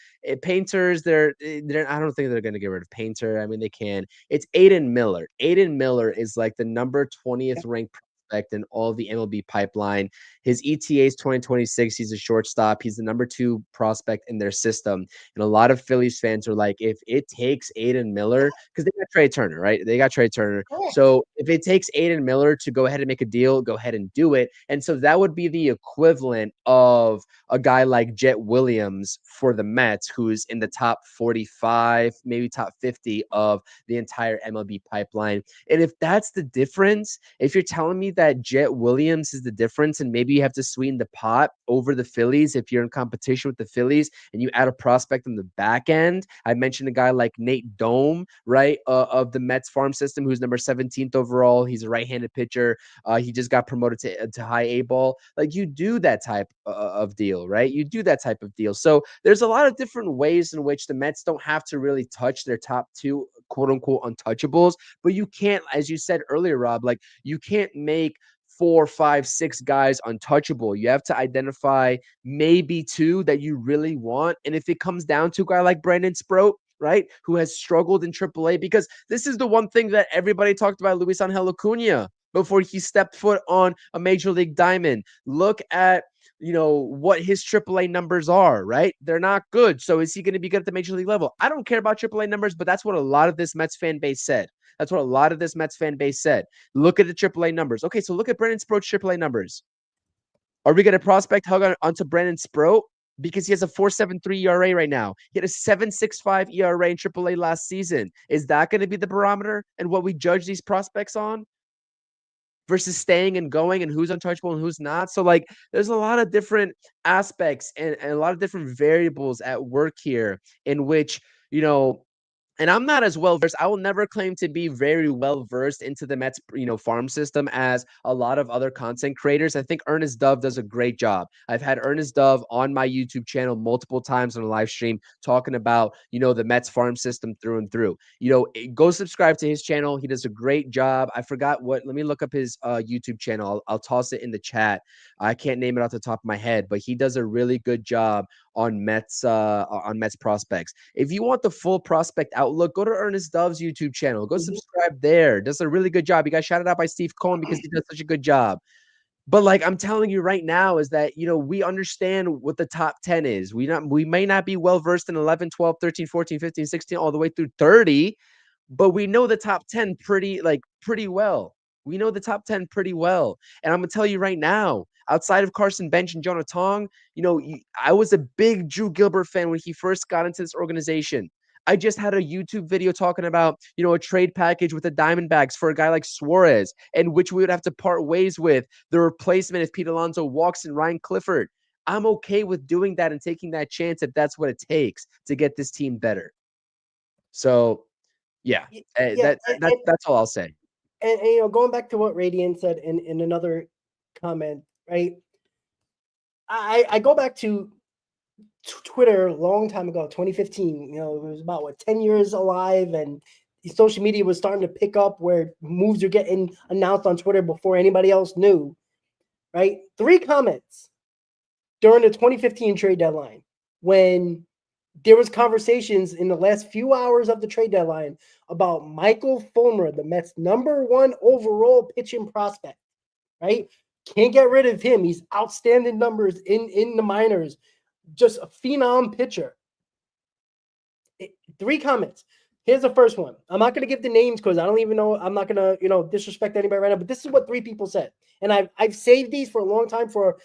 B: Painters, I don't think they're going to get rid of Painter. I mean, they can. It's Aiden Miller. Aiden Miller is like the number 20th ranked prospect in all the MLB pipeline. His ETA is 2026. He's a shortstop. He's the number 2 prospect in their system. And a lot of Phillies fans are like, if it takes Aiden Miller, because they got Trey Turner, right? They got Trey Turner. So if it takes Aiden Miller to go ahead and make a deal, go ahead and do it. And so that would be the equivalent of a guy like Jet Williams for the Mets, who's in the top 45, maybe top 50 of the entire MLB pipeline. And if that's the difference, if you're telling me that Jet Williams is the difference and maybe you have to sweeten the pot over the Phillies if you're in competition with the Phillies and you add a prospect on the back end, I mentioned a guy like Nate Dome, right, of the Mets farm system, who's number 17th overall. He's a right-handed pitcher. He just got promoted to high A ball. Like you do that type of deal, right? You do that type of deal. So there's a lot of different ways in which the Mets don't have to really touch their top 2 quote unquote untouchables, but you can't, as you said earlier, Rob, like you can't make 4, 5, 6 guys untouchable. You have to identify maybe 2 that you really want. And if it comes down to a guy like Brandon Sproat, right, who has struggled in AAA, because this is the one thing that everybody talked about Luis Angel Acuna before he stepped foot on a major league diamond. Look at what his AAA numbers are, right? They're not good. So is he going to be good at the major league level? I don't care about AAA numbers, but that's what a lot of this Mets fan base said. That's what a lot of this Mets fan base said. Look at the AAA numbers. Okay, so look at Brandon Sproat's AAA numbers. Are we going to prospect hug onto Brandon Sproat? Because he has a 4.73 ERA right now. He had a 7.65 ERA in AAA last season. Is that going to be the barometer and what we judge these prospects on? Versus staying and going and who's untouchable and who's not. So like there's a lot of different aspects and a lot of different variables at work here in which, and I'm not as well versed. I will never claim to be very well versed into the Mets, farm system as a lot of other content creators. I think Ernest Dove does a great job. I've had Ernest Dove on my YouTube channel multiple times on a live stream talking about, the Mets farm system through and through. Go subscribe to his channel. He does a great job. I forgot let me look up his YouTube channel. I'll toss it in the chat. I can't name it off the top of my head, but he does a really good job on Mets prospects. If you want the full prospect outlook, go to Ernest Dove's YouTube channel. Go subscribe there. Does a really good job. He got shouted out by Steve Cohen because he does such a good job. But like I'm telling you right now is that, we understand what the top 10 is. We may not be well versed in 11, 12, 13, 14, 15, 16, all the way through 30, but we know the top 10 pretty well. We know the top 10 pretty well. And I'm going to tell you right now, outside of Carson Bench and Jonah Tong, I was a big Drew Gilbert fan when he first got into this organization. I just had a YouTube video talking about, a trade package with the Diamondbacks for a guy like Suarez, and which we would have to part ways with the replacement if Pete Alonso walks and Ryan Clifford. I'm okay with doing that and taking that chance if that's what it takes to get this team better. So, yeah, that's all I'll say.
C: And going back to what Radiant said in another comment, right? I go back to Twitter a long time ago, 2015. It was about 10 years alive, and social media was starting to pick up where moves are getting announced on Twitter before anybody else knew. Right? 3 comments during the 2015 trade deadline when there was conversations in the last few hours of the trade deadline about Michael Fulmer, the Mets' #1 overall pitching prospect, right? Can't get rid of him. He's outstanding numbers in the minors, just a phenom pitcher. 3 comments. Here's the first one. I'm not going to give the names because I don't even know. I'm not going to, disrespect anybody right now, but this is what 3 people said. And I've saved these for a long time for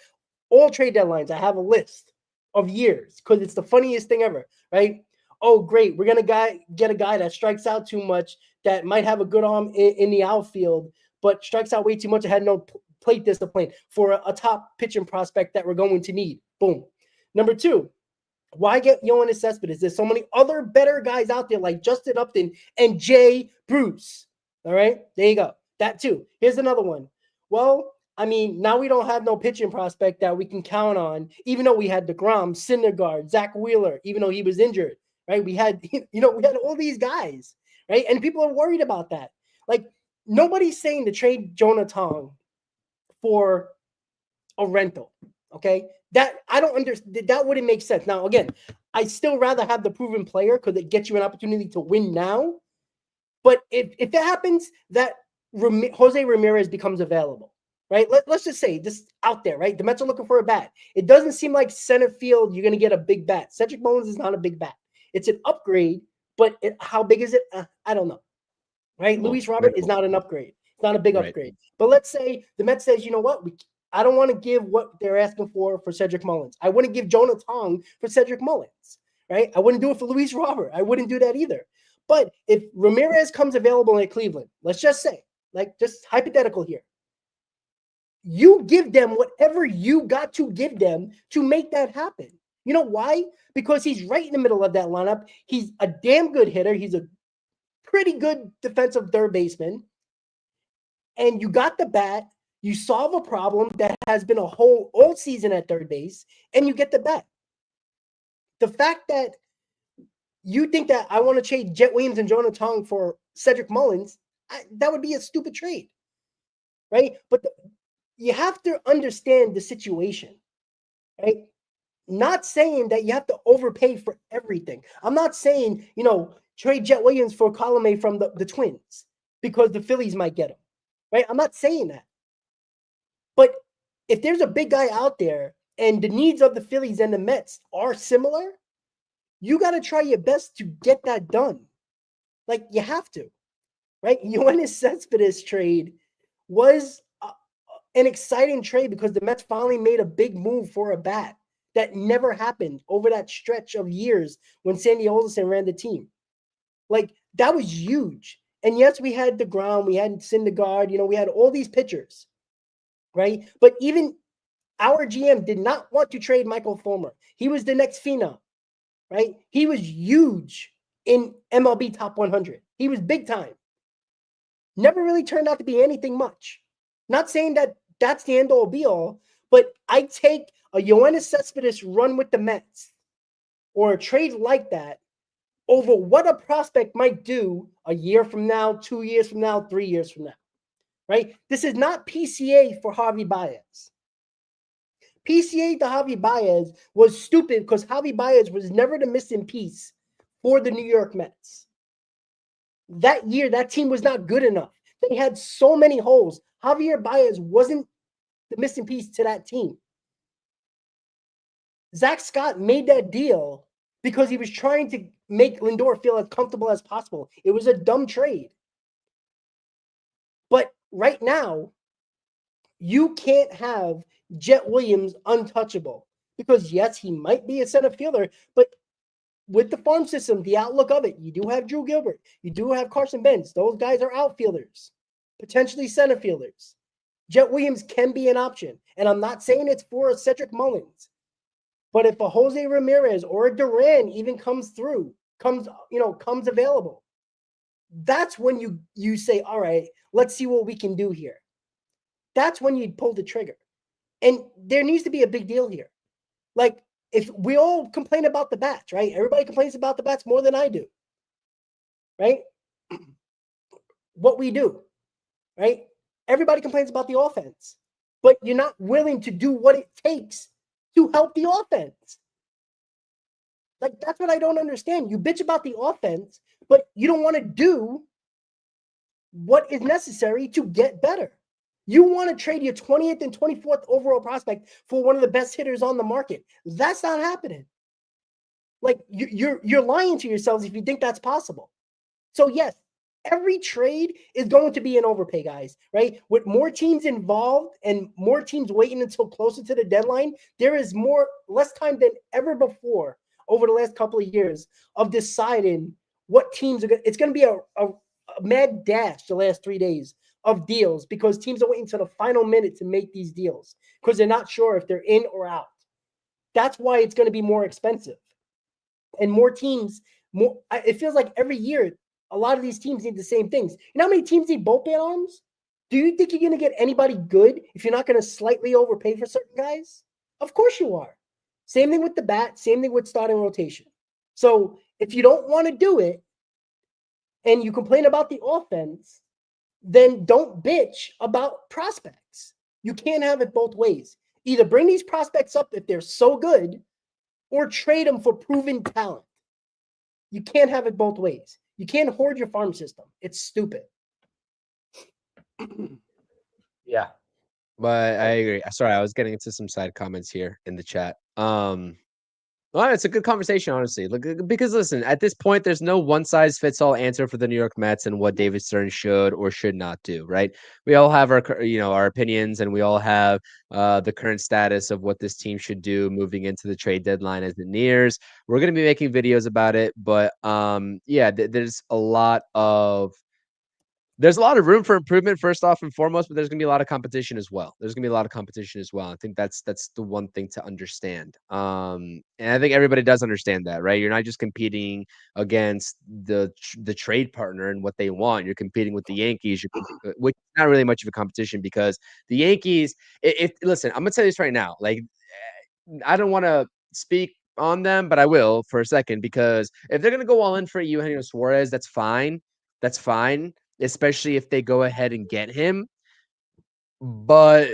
C: all trade deadlines. I have a list of years because it's the funniest thing ever, right? Oh, great. We're going to get a guy that strikes out too much, that might have a good arm in the outfield, but strikes out way too much and had no plate discipline for a top pitching prospect that we're going to need. Boom. Number 2, Why get Yoenis Cespedes? There's so many other better guys out there like Justin Upton and Jay Bruce. All right, there you go. That too. Here's another one. Well, I mean, now we don't have no pitching prospect that we can count on, even though we had DeGrom, Syndergaard, Zach Wheeler, even though he was injured, right? We had, we had all these guys, right? And people are worried about that. Like, nobody's saying to trade Jonah Tong for a rental, okay? That I don't understand. That wouldn't make sense. Now, again, I still rather have the proven player because it gets you an opportunity to win now. But if it happens that Jose Ramirez becomes available, right? Let's just say this out there, right? The Mets are looking for a bat. It doesn't seem like center field you're going to get a big bat. Cedric Mullins is not a big bat. It's an upgrade, but how big is it? I don't know, right? Luis Robert is not an upgrade. It's not a big upgrade. But let's say the Mets says, you know what? I don't want to give what they're asking for Cedric Mullins. I wouldn't give Jonah Tong for Cedric Mullins, right? I wouldn't do it for Luis Robert. I wouldn't do that either. But if Ramirez comes available in Cleveland, let's just say, like just hypothetical here, you give them whatever you got to give them to make that happen. You know why? Because he's right in the middle of that lineup. He's a damn good hitter. He's a pretty good defensive third baseman. And you got the bat. You solve a problem that has been a whole all season at third base, and you get the bat. The fact that you think that I want to trade Jet Williams and Jonah Tong for Cedric Mullins, that would be a stupid trade, right? But you have to understand the situation, right? Not saying that you have to overpay for everything. I'm not saying, trade Jet Williams for Colomé from the Twins because the Phillies might get him, right? I'm not saying that. But if there's a big guy out there and the needs of the Phillies and the Mets are similar, you got to try your best to get that done. Like, you have to, right? Yoenis Cespedes trade was an exciting trade because the Mets finally made a big move for a bat that never happened over that stretch of years when Sandy Alderson ran the team. Like, that was huge. And yes, we had DeGrom, we had Syndergaard, we had all these pitchers. Right? But even our GM did not want to trade Michael Fulmer. He was the next phenom, right? He was huge in MLB top 100. He was big time. Never really turned out to be anything much. Not saying that that's the end all be all, but I take a Yoenis Cespedes run with the Mets or a trade like that over what a prospect might do a year from now, 2 years from now, 3 years from now. Right? This is not PCA for Javi Baez. PCA to Javi Baez was stupid because Javi Baez was never the missing piece for the New York Mets. That year, that team was not good enough. They had so many holes. Javier Baez wasn't the missing piece to that team. Zach Scott made that deal because he was trying to make Lindor feel as comfortable as possible. It was a dumb trade. But right now, you can't have Jet Williams untouchable because, yes, he might be a center fielder, but with the farm system, the outlook of it, you do have Drew Gilbert. You do have Carson Benz. Those guys are outfielders, potentially center fielders. Jet Williams can be an option. And I'm not saying it's for a Cedric Mullins, but if a Jose Ramirez or a Duran even comes available, that's when you say, all right, let's see what we can do here. That's when you pull the trigger. And there needs to be a big deal here. Like, if we all complain about the bats, right? Everybody complains about the bats more than I do, right? What we do, right? Everybody complains about the offense, but you're not willing to do what it takes to help the offense. Like, that's what I don't understand. You bitch about the offense, but you don't want to do what is necessary to get better. You want to trade your 20th and 24th overall prospect for one of the best hitters on the market. That's not happening. Like, you're lying to yourselves if you think that's possible. So yes, every trade is going to be an overpay, guys, right? With more teams involved and more teams waiting until closer to the deadline, there is less time than ever before over the last couple of years of deciding what teams are going to. It's going to be a mad dash the last 3 days of deals because teams are waiting until the final minute to make these deals because they're not sure if they're in or out. That's why it's going to be more expensive. and more teams. It feels like every year a lot of these teams need the same things. You know how many teams need bullpen arms? Do you think you're going to get anybody good if you're not going to slightly overpay for certain guys? Of course you are. Same thing with the bat. Same thing with starting rotation. So if you don't want to do it and you complain about the offense, then don't bitch about prospects. You can't have it both ways. Either bring these prospects up if they're so good or trade them for proven talent. You can't have it both ways. You can't hoard your farm system. It's stupid.
B: Yeah. But I agree. Sorry, I was getting into some side comments here in the chat. Well, it's a good conversation, honestly. Look, because listen, at this point, there's no one size fits all answer for the New York Mets and what David Stern should or should not do. Right? We all have our opinions, and we all have the current status of what this team should do moving into the trade deadline as it nears. We're going to be making videos about it, but yeah, there's a lot of room for improvement, first off and foremost, but there's going to be a lot of competition as well. I think that's the one thing to understand. And I think everybody does understand that, right? You're not just competing against the trade partner and what they want. You're competing with the Yankees, which is not really much of a competition because the Yankees, listen, I'm going to tell you this right now. Like, I don't want to speak on them, but I will for a second because if they're going to go all in for Eugenio Suarez, that's fine. That's fine, especially if they go ahead and get him. But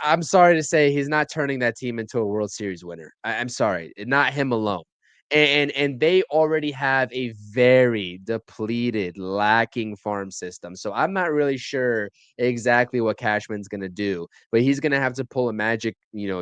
B: I'm sorry to say he's not turning that team into a World Series winner. I'm sorry, not him alone. And they already have a very depleted, lacking farm system. So I'm not really sure exactly what Cashman's going to do, but he's going to have to pull a magic,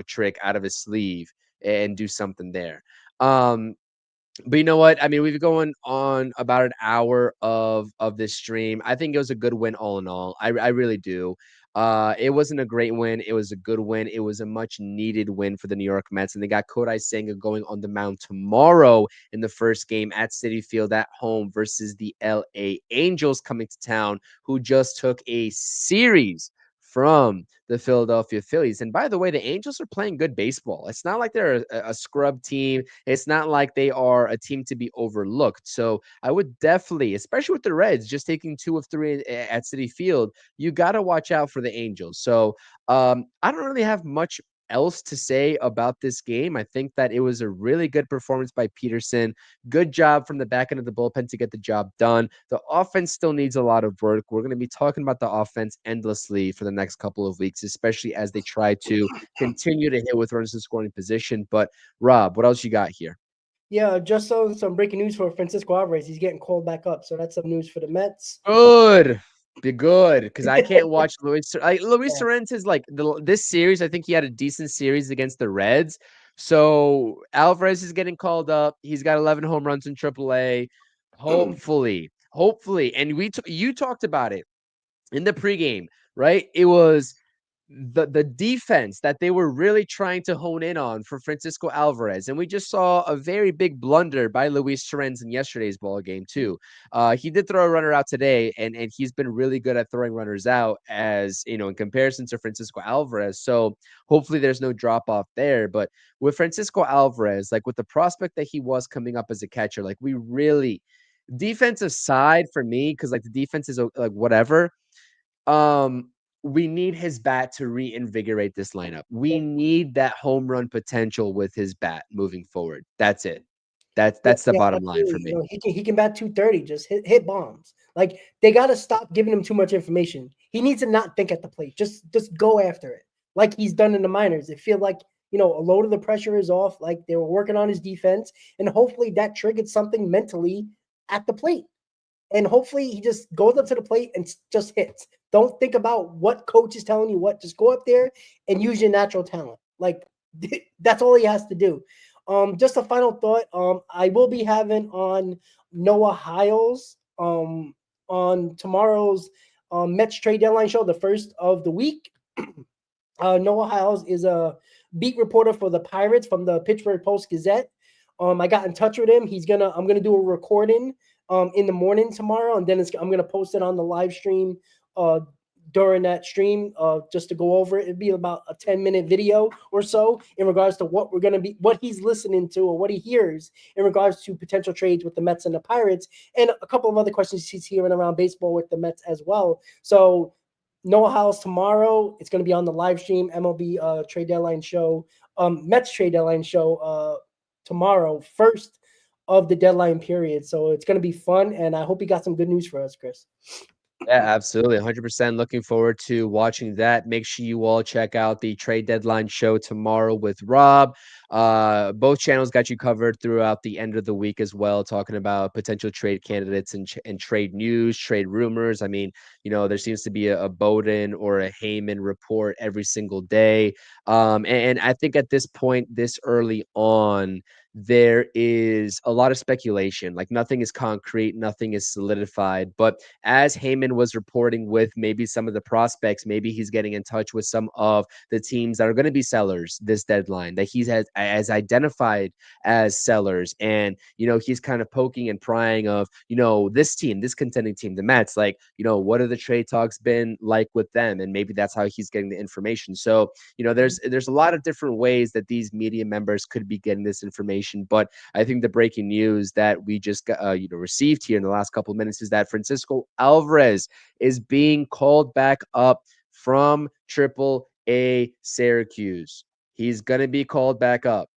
B: trick out of his sleeve and do something there. But you know what? I mean, we've been going on about an hour of this stream. I think it was a good win all in all. I really do. It wasn't a great win. It was a good win. It was a much needed win for the New York Mets. And they got Kodai Senga going on the mound tomorrow in the first game at Citi Field at home versus the LA Angels coming to town, who just took a series from the Philadelphia Phillies. And by the way, the Angels are playing good baseball. It's not like they're a scrub team. It's not like they are a team to be overlooked. So I would definitely, especially with the Reds, just taking 2 of 3 at Citi Field, you got to watch out for the Angels. So I don't really have much else to say about this game. I think that it was a really good performance by Peterson. Good job from the back end of the bullpen to get the job done. The offense still needs a lot of work. We're going to be talking about the offense endlessly for the next couple of weeks, especially as they try to continue to hit with runners in scoring position. But Rob, what else you got here?
C: Yeah, just some breaking news for Francisco Alvarez. He's getting called back up, so that's some news for the Mets.
B: Good. Be good because I can't watch Luis. Luis Torrens is like this series. I think he had a decent series against the Reds. So Alvarez is getting called up. He's got 11 home runs in AAA. Hopefully, and you talked about it in the pregame, right? It was the defense that they were really trying to hone in on for Francisco Alvarez. And we just saw a very big blunder by Luis Torrens in yesterday's ball game too. He did throw a runner out today, and he's been really good at throwing runners out as, in comparison to Francisco Alvarez. So hopefully there's no drop off there. But with Francisco Alvarez, like with the prospect that he was coming up as a catcher, like we really defensive side for me, because like the defense is like whatever. We need his bat to reinvigorate this lineup. We need that home run potential with his bat moving forward. That's it. That's the bottom line for me.
C: He can bat 230, just hit bombs. Like they got to stop giving him too much information. He needs to not think at the plate. Just go after it, like he's done in the minors. It feel like a load of the pressure is off. Like they were working on his defense, and hopefully that triggered something mentally at the plate. And hopefully he just goes up to the plate and just hits. Don't think about what coach is telling you what. Just go up there and use your natural talent. Like that's all he has to do. Just a final thought. I will be having on Noah Hiles on tomorrow's Mets trade deadline show, the first of the week. Noah Hiles is a beat reporter for the Pirates from the Pittsburgh Post-Gazette. I got in touch with him. I'm gonna do a recording in the morning tomorrow, and then I'm gonna post it on the live stream during that stream, just to go over it. It'd be about a 10-minute video or so in regards to what he's listening to or what he hears in regards to potential trades with the Mets and the Pirates, and a couple of other questions he's hearing around baseball with the Mets as well. So Noah House tomorrow. It's going to be on the live stream, MLB trade deadline show, Mets trade deadline show tomorrow, first of the deadline period. So it's going to be fun, and I hope you got some good news for us, Chris.
B: Yeah, absolutely. 100% looking forward to watching that. Make sure you all check out the trade deadline show tomorrow with Rob. Both channels got you covered throughout the end of the week as well, talking about potential trade candidates and trade news, trade rumors. I mean, there seems to be a Bowden or a Heyman report every single day. And I think at this point, this early on, there is a lot of speculation. Like nothing is concrete, nothing is solidified. But as Heyman was reporting with maybe some of the prospects, maybe he's getting in touch with some of the teams that are going to be sellers this deadline that he's has identified as sellers. And, he's kind of poking and prying of, this team, this contending team, the Mets, like, what have the trade talks been like with them? And maybe that's how he's getting the information. So, there's a lot of different ways that these media members could be getting this information. But I think the breaking news that we just got, received here in the last couple of minutes is that Francisco Alvarez is being called back up from Triple A Syracuse. He's going to be called back up.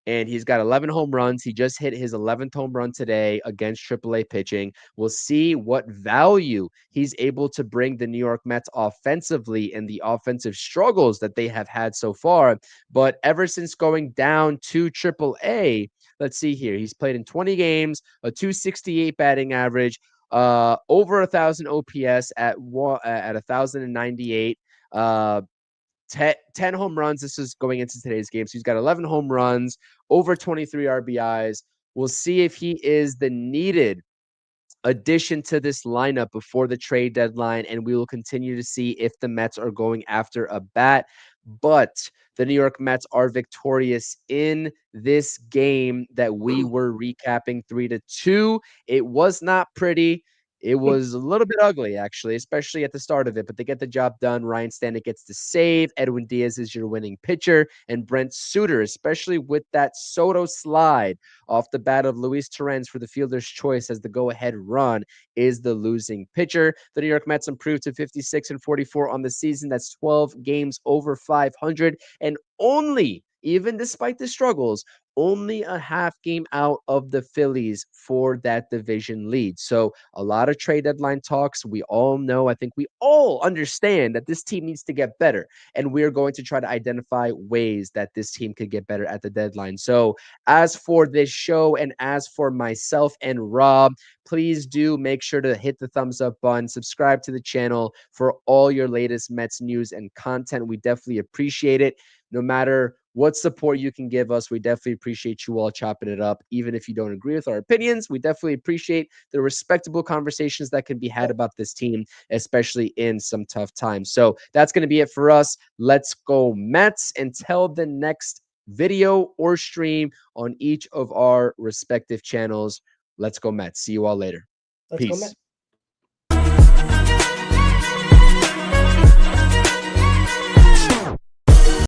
B: And he's got 11 home runs. He just hit his 11th home run today against AAA pitching. We'll see what value he's able to bring the New York Mets offensively and the offensive struggles that they have had so far. But ever since going down to AAA, let's see here. He's played in 20 games, a 268 batting average, over 1,000 OPS at 1,098. 10 home runs. This is going into today's game. So he's got 11 home runs, over 23 RBIs. We'll see if he is the needed addition to this lineup before the trade deadline, and we will continue to see if the Mets are going after a bat. But the New York Mets are victorious in this game that we were recapping 3-2. It was not pretty. It was a little bit ugly, actually, especially at the start of it, but they get the job done. Ryan Stanek gets the save. Edwin Diaz is your winning pitcher, and Brent Suter, especially with that Soto slide off the bat of Luis Torrens for the fielder's choice as the go-ahead run, is the losing pitcher. The New York Mets improved to 56-44 on the season. That's 12 games over 500, and only, even despite the struggles, only a half game out of the Phillies for that division lead. So a lot of trade deadline talks. We all know, I think we all understand that this team needs to get better. And we're going to try to identify ways that this team could get better at the deadline. So as for this show and as for myself and Rob, please do make sure to hit the thumbs up button, subscribe to the channel for all your latest Mets news and content. We definitely appreciate it. No matter what support you can give us, we definitely appreciate you all chopping it up. Even if you don't agree with our opinions, we definitely appreciate the respectable conversations that can be had about this team, especially in some tough times. So that's going to be it for us. Let's go Mets. Until the next video or stream on each of our respective channels. Let's go Mets. See you all later.
C: Let's go
B: Peace.
C: Mets.